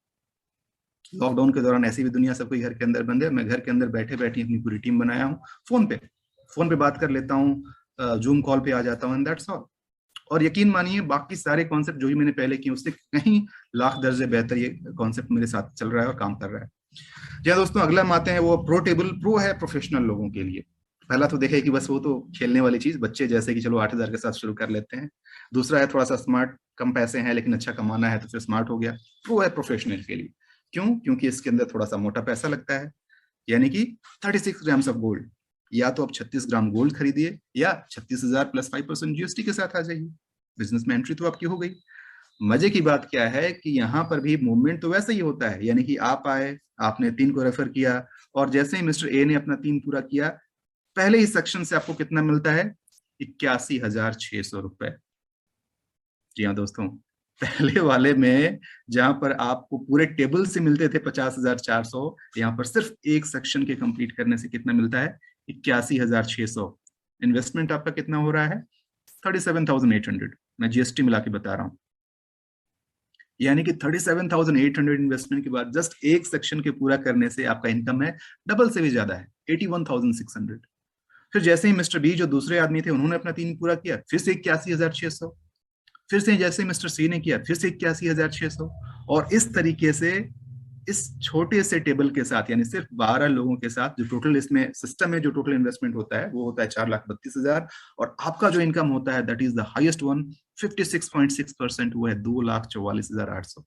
लॉकडाउन के दौरान ऐसी भी दुनिया सब कोई घर के अंदर बंद है, मैं घर के अंदर बैठे बैठे अपनी पूरी टीम बनाया हूँ। फोन पे बात कर लेता हूँ, जूम कॉल पे आ जाता हूँ, एंड दैट्स ऑल। और यकीन मानिए बाकी सारे कॉन्सेप्ट जो ही मैंने पहले किए उससे कहीं लाख दर्जे बेहतर ये कॉन्सेप्ट मेरे साथ चल रहा है और काम कर रहा है। जी हाँ दोस्तों, अगला हम आते हैं, वो प्रो टेबल। प्रो है प्रोफेशनल लोगों के लिए। पहला तो देखे कि बस वो तो खेलने वाली चीज, बच्चे जैसे कि चलो 8,000 के साथ शुरू कर लेते हैं। दूसरा है थोड़ा सा स्मार्ट, कम पैसे हैं लेकिन अच्छा कमाना है तो फिर स्मार्ट हो गया। प्रो है प्रोफेशनल के लिए। क्यों? क्योंकि इसके अंदर थोड़ा सा मोटा पैसा लगता है, यानी कि 36 ग्राम्स ऑफ गोल्ड। या तो आप 36 ग्राम गोल्ड खरीदिए, या 36,000 प्लस 5% जीएसटी के साथ आ जाइए। बिजनेस में एंट्री तो आपकी हो गई। मजे की बात क्या है कि यहाँ पर भी मूवमेंट तो वैसे ही होता है, यानी कि आप आए, आपने 3 को रेफर किया, और जैसे ही मिस्टर ए ने अपना 3 पूरा किया, पहले ही सेक्शन से आपको कितना मिलता है? 81,600 रुपए। जी हाँ दोस्तों, पहले वाले में जहां पर आपको पूरे टेबल से मिलते थे 50,400, यहाँ पर सिर्फ एक सेक्शन के कंप्लीट करने से कितना मिलता है? 81,600। इन्वेस्टमेंट आपका कितना हो रहा है? 37,800। मैं जीएसटी मिला के बता रहा हूँ। यानी कि 37,800 इन्वेस्टमेंट के बाद जस्ट एक सेक्शन के पूरा करने से आपका इनकम है डबल से भी ज्यादा है, 81,600। फिर जैसे ही मिस्टर बी जो दूसरे आदमी थे उन्होंने अपना 3 पूरा किया, फिर से 81,600। फिर से जैसे मिस्टर सी ने किया, फिर से 81,600। और इस तरीके से इस छोटे से टेबल के साथ, यानी सिर्फ 12 लोगों के साथ, जो टोटल इसमें सिस्टम में जो टोटल इन्वेस्टमेंट होता है वो होता है 4,32,000, और आपका जो इनकम होता है that is the highest one, 56.6%, वो है 2,44,800।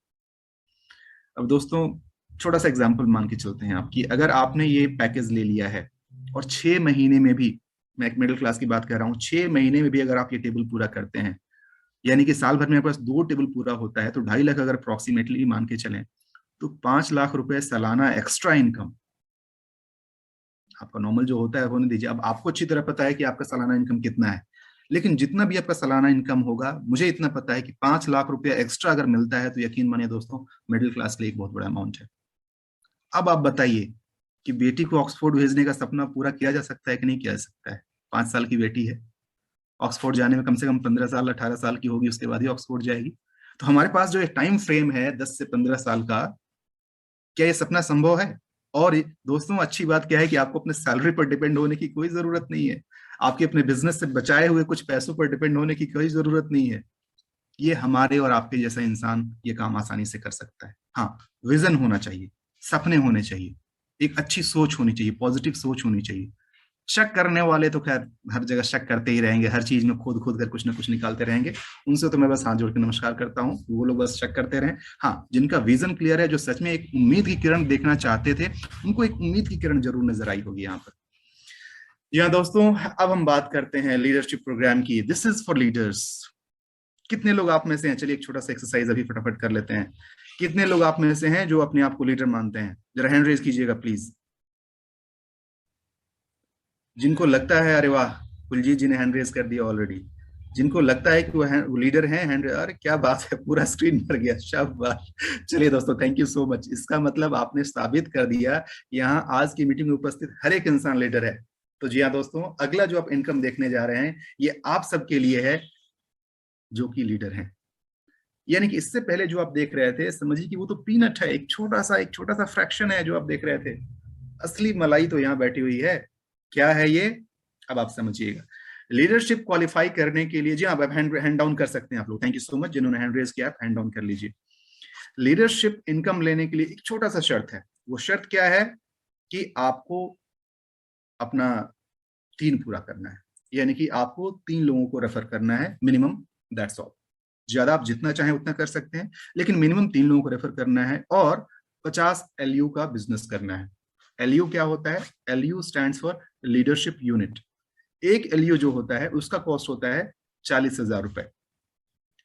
अब दोस्तों छोटा सा एग्जांपल मान के चलते हैं आपकी, अगर आपने ये पैकेज ले लिया है और 6 महीने में भी, मैं एक मिडिल क्लास की बात कर रहा हूँ, 6 महीने में भी अगर आप ये टेबल पूरा करते हैं, यानी कि साल भर में आपके पास 2 टेबल पूरा होता है, तो 2.5 लाख अगर अप्रोक्सीमेटली मान के चलें, तो 5 लाख रुपए सालाना एक्स्ट्रा इनकम आपका नॉर्मल जो होता है होने दीजिए। अब आपको अच्छी तरह पता है कि आपका सालाना इनकम कितना है, लेकिन जितना भी आपका सालाना इनकम होगा, मुझे इतना पता है कि 5 लाख रुपया एक्स्ट्रा अगर मिलता है तो यकीन मानिए दोस्तों, मिडिल क्लास के लिए एक बहुत बड़ा अमाउंट है। अब आप बताइए कि बेटी को ऑक्सफोर्ड भेजने का सपना पूरा किया जा सकता है कि नहीं किया जा सकता है? 5 साल की बेटी है, ऑक्सफोर्ड जाने में कम से कम 15 साल 18 साल की होगी, उसके बाद ही ऑक्सफोर्ड जाएगी। तो हमारे पास जो एक टाइम फ्रेम है 10 से 15 साल का, क्या ये सपना संभव है? और दोस्तों अच्छी बात क्या है कि आपको अपने सैलरी पर डिपेंड होने की कोई जरूरत नहीं है, आपके अपने बिजनेस से बचाए हुए कुछ पैसों पर डिपेंड होने की कोई जरूरत नहीं है। ये हमारे और आपके जैसा इंसान ये काम आसानी से कर सकता है। हाँ, विजन होना चाहिए, सपने होने चाहिए, एक अच्छी सोच होनी चाहिए, पॉजिटिव सोच होनी चाहिए। शक करने वाले तो खैर हर जगह शक करते ही रहेंगे, हर चीज में खोद खोद कर कुछ ना कुछ निकालते रहेंगे, उनसे तो मैं बस हाथ जोड़ के नमस्कार करता हूँ, वो लोग बस शक करते रहें। हाँ, जिनका विजन क्लियर है, जो सच में एक उम्मीद की किरण देखना चाहते थे, उनको एक उम्मीद की किरण जरूर नजर आई होगी यहाँ पर। जी हाँ दोस्तों, अब हम बात करते हैं लीडरशिप प्रोग्राम की। This is for leaders. कितने लोग आप में से हैं, चलिए एक छोटा सा एक्सरसाइज अभी फटाफट कर लेते हैं। कितने लोग आप में से हैं जो अपने आप को लीडर मानते हैं? जरा हैंड रेज कीजिएगा प्लीज। जिनको लगता है, अरे वाह, कुलजीत जी ने हैंड रेज कर दिया ऑलरेडी। जिनको लगता है कि वो लीडर हैं, हैंड, अरे क्या बात है, पूरा स्क्रीन भर गया, शाबाश। चलिए दोस्तों, थैंक यू सो मच। इसका मतलब आपने साबित कर दिया यहाँ आज की मीटिंग में उपस्थित हर एक इंसान लीडर है। तो जी हाँ दोस्तों, अगला जो आप इनकम देखने जा रहे हैं, ये आप सबके लिए है जो कि लीडर हैं। यानी कि इससे पहले जो आप देख रहे थे, समझिए कि वो तो पीनट है, एक छोटा सा फ्रैक्शन है जो आप देख रहे थे। असली मलाई तो यहाँ बैठी हुई है। क्या है ये? अब आप समझिएगा। लीडरशिप क्वालिफाई करने के लिए, जी हाँ, आप हैंड डाउन कर सकते हैं आप लोग। थैंक यू सो मच, जिन्होंने हैंड रेज किया आप हैंड डाउन कर लीजिए। लीडरशिप इनकम लेने के लिए एक छोटा सा शर्त है। वो शर्त क्या है कि आपको अपना 3 पूरा करना है, यानी कि आपको 3 लोगों को रेफर करना है मिनिमम, दैट्स ऑल। ज्यादा आप जितना चाहें उतना कर सकते हैं, लेकिन मिनिमम 3 लोगों को रेफर करना है, और 50 एलयू का बिजनेस करना है। एलयू क्या होता है? LU stands for leadership unit. एक एलयू जो होता है उसका कॉस्ट होता है 40,000 रुपए।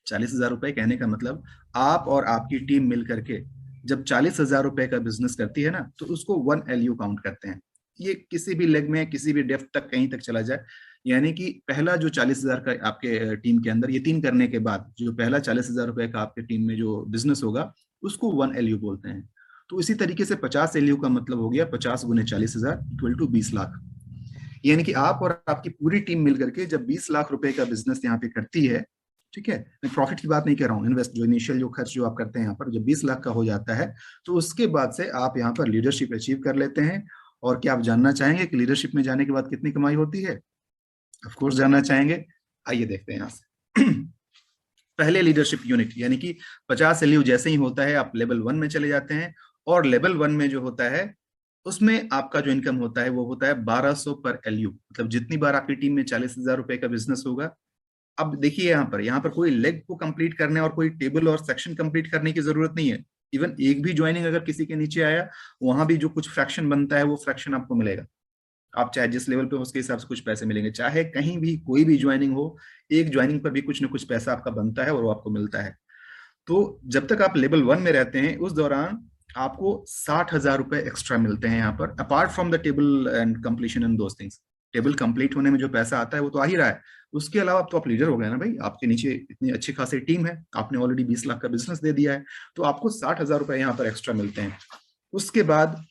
40,000 रुपए कहने का मतलब, आप और आपकी टीम मिल करके जब 40,000 रुपए का बिजनेस करती है ना, तो उसको 1 एलयू काउंट करते हैं। ये किसी भी लेग में, किसी भी डेप्थ तक, कहीं तक चला जाए। यानी कि पहला जो 40,000 का आपके टीम के अंदर, ये 3 करने के बाद जो पहला 40,000 रुपए का आपके टीम में जो बिजनेस होगा, उसको 1 एलयू बोलते हैं। तो इसी तरीके से 50 एलयू का मतलब हो गया 50 गुने 40,000 इक्वल टू 20 लाख। यानी कि आप और आपकी पूरी टीम मिलकर के जब 20 लाख रुपए का बिजनेस यहाँ पे करती है, ठीक है, मैं प्रॉफिट की बात नहीं कर रहा हूँ, इन्वेस्ट जो इनिशियल जो खर्च जो आप करते हैं यहाँ पर, जब 20 लाख का हो जाता है, तो उसके बाद से आप यहाँ पर लीडरशिप अचीव कर लेते हैं। और क्या आप जानना चाहेंगे कि लीडरशिप में जाने के बाद कितनी कमाई होती है? ऑफ कोर्स जानना चाहेंगे। आइए देखते हैं यहाँ से। पहले लीडरशिप यूनिट, यानी कि 50 एलयू जैसे ही होता है, आप लेवल 1 में चले जाते हैं, और लेवल 1 में जो होता है उसमें आपका जो इनकम होता है वो होता है 1200 पर एलयू। मतलब जितनी बार आपकी टीम में 40,000 रुपए का बिजनेस होगा। अब देखिए यहाँ पर कोई लेग को कंप्लीट करने और कोई टेबल और सेक्शन कंप्लीट करने की जरूरत नहीं है। इवन एक भी ज्वाइनिंग अगर किसी के नीचे आया, वहां भी जो कुछ फ्रैक्शन बनता है वो फ्रैक्शन आपको मिलेगा। आप चाहे जिस लेवल पे हो उसके हिसाब से कुछ पैसे मिलेंगे, चाहे कहीं भी कोई भी ज्वाइनिंग हो, एक ज्वाइनिंग पर भी कुछ ना कुछ पैसा आपका बनता है और वो आपको मिलता है। तो जब तक आप लेवल 1 में रहते हैं, उस दौरान आपको 60,000 रुपए एक्स्ट्रा मिलते हैं यहाँ पर, apart from the table and completion and those things. Table complete होने में जो पैसा आता है वो तो आ ही रहा है, उसके अलावा अब तो आप लीडर हो गए ना भाई, आपके नीचे इतनी अच्छी खासी टीम है, आपने ऑलरेडी 20 लाख का बिजनेस दे दिया है, तो आपको 60,000 रुपए यहाँ पर एक्स्ट्रा मिलते हैं। उसके बाद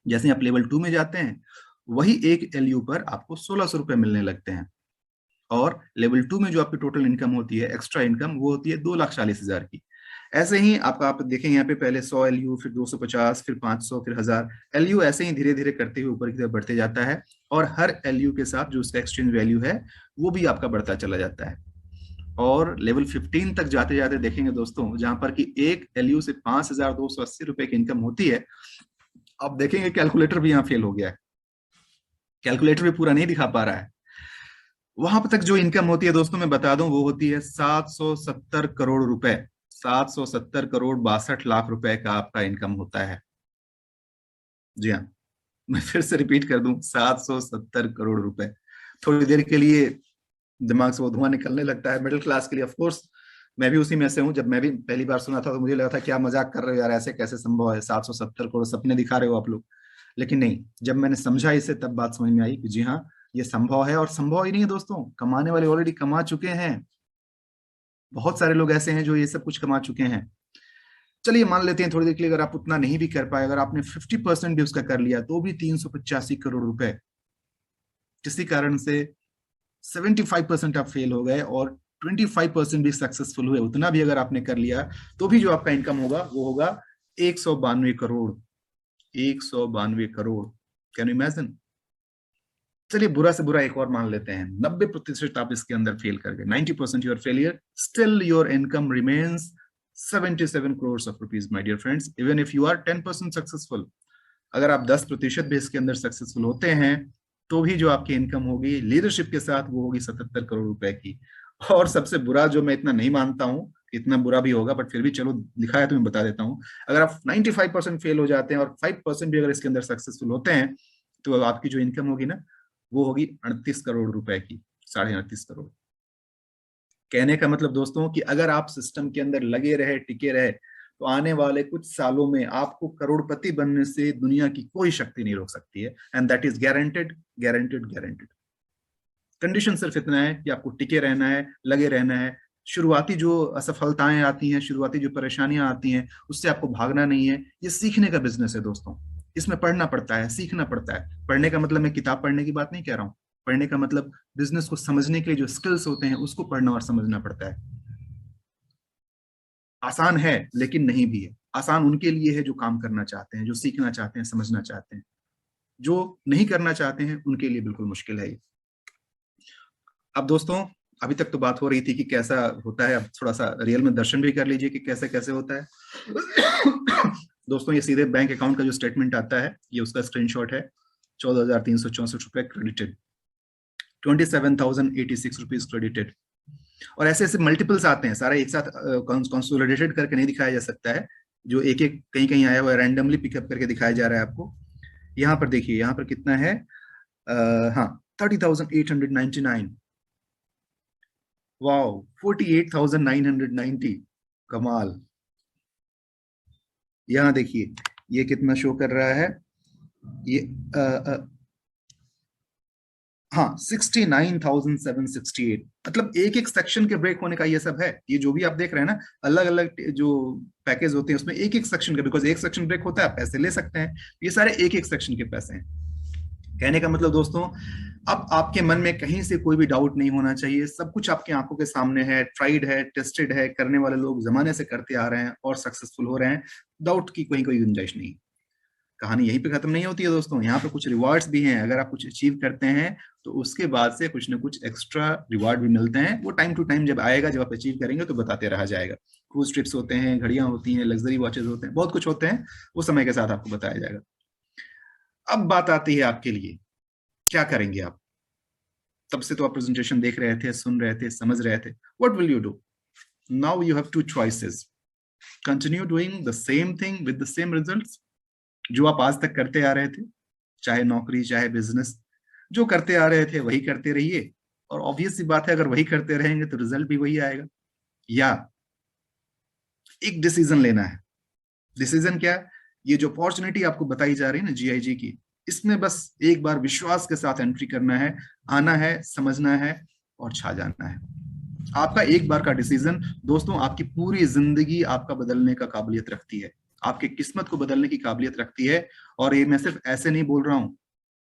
जैसे आप लेवल 2 में जाते हैं, वही एक एलयू पर आपको 1,600 रुपए मिलने लगते हैं। और लेवल 2 में जो आपकी टोटल इनकम होती है, एक्स्ट्रा इनकम, वो होती है 2,40,000 की। ऐसे ही आपका, आप देखेंगे यहाँ पे पहले 100 एलयू, फिर 250, फिर 500, फिर 1000 एलयू, ऐसे ही धीरे धीरे करते हुए ऊपर की तरफ बढ़ते जाता है। और हर एलयू के साथ जो उसका एक्सचेंज वैल्यू है वो भी आपका बढ़ता चला जाता है। और लेवल 15 तक जाते जाते देखेंगे दोस्तों, जहां पर कि एक एलयू से 5,280 रुपए की इनकम होती है, अब देखेंगे कैलकुलेटर भी यहाँ फेल हो गया है, कैलकुलेटर भी पूरा नहीं दिखा पा रहा है। वहां तक जो इनकम होती है दोस्तों, मैं बता दूं, वो होती है 770 करोड़ रुपए, 770 करोड़ 62 लाख रुपए का आपका इनकम होता है। जी हाँ, मैं फिर से रिपीट कर दूं, 770 करोड़ रुपए। थोड़ी देर के लिए दिमाग से वो धुआं निकलने लगता है, मिडिल क्लास के लिए। ऑफ कोर्स मैं भी उसी में से हूँ। जब मैं भी पहली बार सुना था तो मुझे लगा था क्या मजाक कर रहे हो यार, ऐसे कैसे संभव है, 770 करोड़ सपने दिखा रहे हो आप लोग। लेकिन नहीं, जब मैंने समझा इसे तब बात समझ में आई कि जी हाँ, ये संभव है। और संभव ही नहीं है दोस्तों, कमाने वाले ऑलरेडी कमा चुके हैं। बहुत सारे लोग ऐसे हैं जो ये सब कुछ कमा चुके हैं। चलिए मान लेते हैं थोड़ी देर के लिए, अगर आप उतना नहीं भी कर पाए, अगर आपने 50% भी उसका कर लिया तो भी 385 करोड़ रुपए। किसी कारण से 75% आप फेल हो गए और 25% भी सक्सेसफुल हुए, उतना भी अगर आपने कर लिया तो भी जो आपका इनकम होगा वो होगा 192 crore. 192 crore, can you imagine. चलिए बुरा से बुरा एक और मान लेते हैं, 90% आप इसके अंदर फेल कर गए, 90% your failure, still your income remains 77 crore of rupees my dear friends, even if you are 10% successful. अगर आप 10% भी इसके अंदर सक्सेसफुल होते हैं तो भी जो आपकी इनकम होगी लीडरशिप के साथ वो होगी 77 करोड़ रुपए की। और सबसे बुरा, जो मैं इतना नहीं मानता हूं इतना बुरा भी होगा, बट फिर भी चलो लिखा है तो मैं बता देता हूं, अगर आप 95% फेल हो जाते हैं और 5% भी अगर इसके अंदर सक्सेसफुल होते हैं तो आपकी जो इनकम होगी ना वो होगी 38 करोड़ रुपए की, 38.5 करोड़। कहने का मतलब दोस्तों कि अगर आप सिस्टम के अंदर लगे रहे, टिके रहे, तो आने वाले कुछ सालों में आपको करोड़पति बनने से दुनिया की कोई शक्ति नहीं रोक सकती है। And that is guaranteed, guaranteed, guaranteed. Condition सिर्फ इतना है कि आपको टिके रहना है, लगे रहना है। शुरुआती जो असफलताएं आती हैं, शुरुआती जो परेशानियां आती हैं, उससे आपको भागना नहीं है। ये सीखने का बिजनेस है दोस्तों, इसमें पढ़ना पड़ता है, सीखना पड़ता है। पढ़ने का मतलब मैं किताब पढ़ने की बात नहीं कह रहा हूँ, पढ़ने का मतलब बिजनेस को समझने के लिए जो स्किल्स होते हैं उसको पढ़ना और समझना पड़ता है। आसान है लेकिन नहीं भी है। आसान उनके लिए है जो काम करना चाहते हैं, जो सीखना चाहते हैं, समझना चाहते हैं। जो नहीं करना चाहते हैं उनके लिए बिल्कुल मुश्किल है ये। अब दोस्तों, अभी तक तो बात हो रही थी कि कैसा होता है, अब थोड़ा सा रियल में दर्शन भी कर लीजिए कि कैसे कैसे होता है। दोस्तों, ये सीधे बैंक अकाउंट का जो स्टेटमेंट आता है ये उसका स्क्रीनशॉट है। 14,364 रुपए क्रेडिटेड, 27,086 रुपीज क्रेडिटेड। और ऐसे ऐसे मल्टीपल्स आते हैं, सारा एक साथ कंसोलिडेटेड करके नहीं दिखाया जा सकता है। जो एक एक कहीं कहीं आया हुआ है रैंडमली पिकअप करके दिखाया जा रहा है आपको। यहाँ पर देखिए, यहाँ पर कितना है, हाँ 30,899, वाओ 48,990, कमाल। यहाँ देखिए ये कितना शो कर रहा है, ये हाँ 69,768। मतलब एक एक सेक्शन के ब्रेक होने का ये सब है। ये जो भी आप देख रहे हैं ना, अलग अलग जो पैकेज होते हैं उसमें एक एक सेक्शन का, बिकॉज एक सेक्शन ब्रेक होता है आप पैसे ले सकते हैं, ये सारे एक एक सेक्शन के पैसे हैं। कहने का मतलब दोस्तों, अब आपके मन में कहीं से कोई भी डाउट नहीं होना चाहिए। सब कुछ आपकी आंखों के सामने है, ट्राइड है, टेस्टेड है, करने वाले लोग जमाने से करते आ रहे हैं और सक्सेसफुल हो रहे हैं। डाउट की कोई कोई गुंजाइश नहीं। कहानी यहीं पे खत्म नहीं होती है दोस्तों, यहाँ पे कुछ रिवार्ड्स भी हैं। अगर आप कुछ अचीव करते हैं तो उसके बाद से कुछ ना कुछ एक्स्ट्रा रिवार्ड भी मिलते हैं। वो टाइम टू टाइम जब आएगा, जब आप अचीव करेंगे तो बताते रहा जाएगा। क्रूज ट्रिप्स होते हैं, घड़ियां होती हैं, लग्जरी वॉचेस होते हैं, बहुत कुछ होते हैं, वो समय के साथ आपको बताया जाएगा। अब बात आती है आपके लिए, क्या करेंगे आप। तब से तो आप प्रेजेंटेशन देख रहे थे, सुन रहे थे, समझ रहे थे। What will you do now? You have two choices. Continue doing the same thing with the same results, जो आप आज तक करते आ रहे थे, चाहे नौकरी चाहे बिजनेस, जो करते आ रहे थे वही करते रहिए। और ऑब्वियस सी बात है, अगर वही करते रहेंगे तो रिजल्ट भी वही आएगा। या एक डिसीजन लेना है। डिसीजन क्या? ये जो अपॉर्चुनिटी आपको बताई जा रही है ना जीआईजी की, इसमें बस एक बार विश्वास के साथ एंट्री करना है, आना है, समझना है और छा जाना है। आपका एक बार का डिसीजन दोस्तों आपकी पूरी जिंदगी आपका बदलने का काबिलियत रखती है, आपकी किस्मत को बदलने की काबिलियत रखती है। और ये मैं सिर्फ ऐसे नहीं बोल रहा हूं,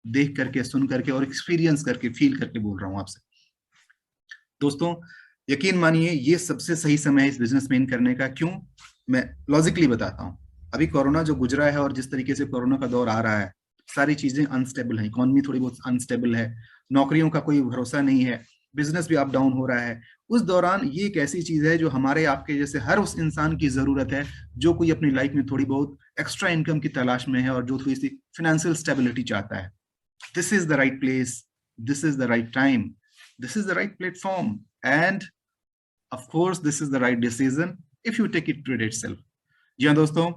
देख करके, सुन करके और एक्सपीरियंस करके, फील करके बोल रहा हूं आपसे। दोस्तों यकीन मानिए, ये सबसे सही समय है इस बिजनेस में इन करने का। क्यों? मैं लॉजिकली बताता हूँ। अभी कोरोना जो गुजरा है और जिस तरीके से कोरोना का दौर आ रहा है, सारी चीजें अनस्टेबल है, इकोनॉमी थोड़ी बहुत अनस्टेबल है, नौकरियों का कोई भरोसा नहीं है। बिजनेस भी अप डाउन हो रहा है, उस दौरान ये एक ऐसी चीज है जो हमारे आपके जैसे हर उस इंसान की जरूरत है जो कोई अपनी लाइफ में थोड़ी बहुत एक्स्ट्रा इनकम की तलाश में है और जो थोड़ी सी फाइनेंशियल स्टेबिलिटी चाहता है. This is the right place, this is the right time, this is the right platform, and of course this is the right decision if you take it to itself. जी हाँ दोस्तों,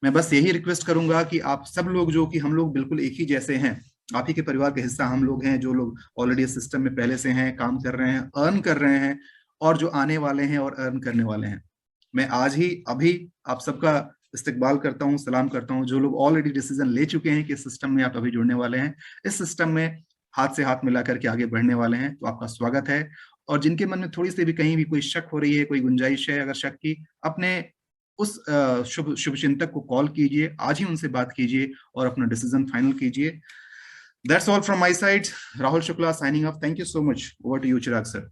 मैं बस यही request करूंगा कि आप सब लोग जो कि हम लोग बिल्कुल एक ही जैसे हैं, आप ही के परिवार का हिस्सा हम लोग हैं, जो लोग ऑलरेडी इस सिस्टम में पहले से हैं, काम कर रहे हैं, अर्न कर रहे हैं, और जो आने वाले हैं और अर्न करने वाले हैं. मैं आज ही अभी आप सबका इस्तकबाल करता हूं, सलाम करता हूं. जो लोग ऑलरेडी डिसीजन ले चुके हैं कि इस सिस्टम में आप अभी जुड़ने वाले हैं, इस सिस्टम में हाथ से हाथ मिलाकर के आगे बढ़ने वाले हैं, तो आपका स्वागत है. और जिनके मन में थोड़ी सी भी कहीं भी कोई शक हो रही है, कोई गुंजाइश है अगर शक की, अपने उस शुभ शुभचिंतक को कॉल कीजिए, आज ही उनसे बात कीजिए और अपना डिसीजन फाइनल कीजिए. That's all from my side. Rahul Shukla signing off. Thank you so much. Over to you Chirag sir.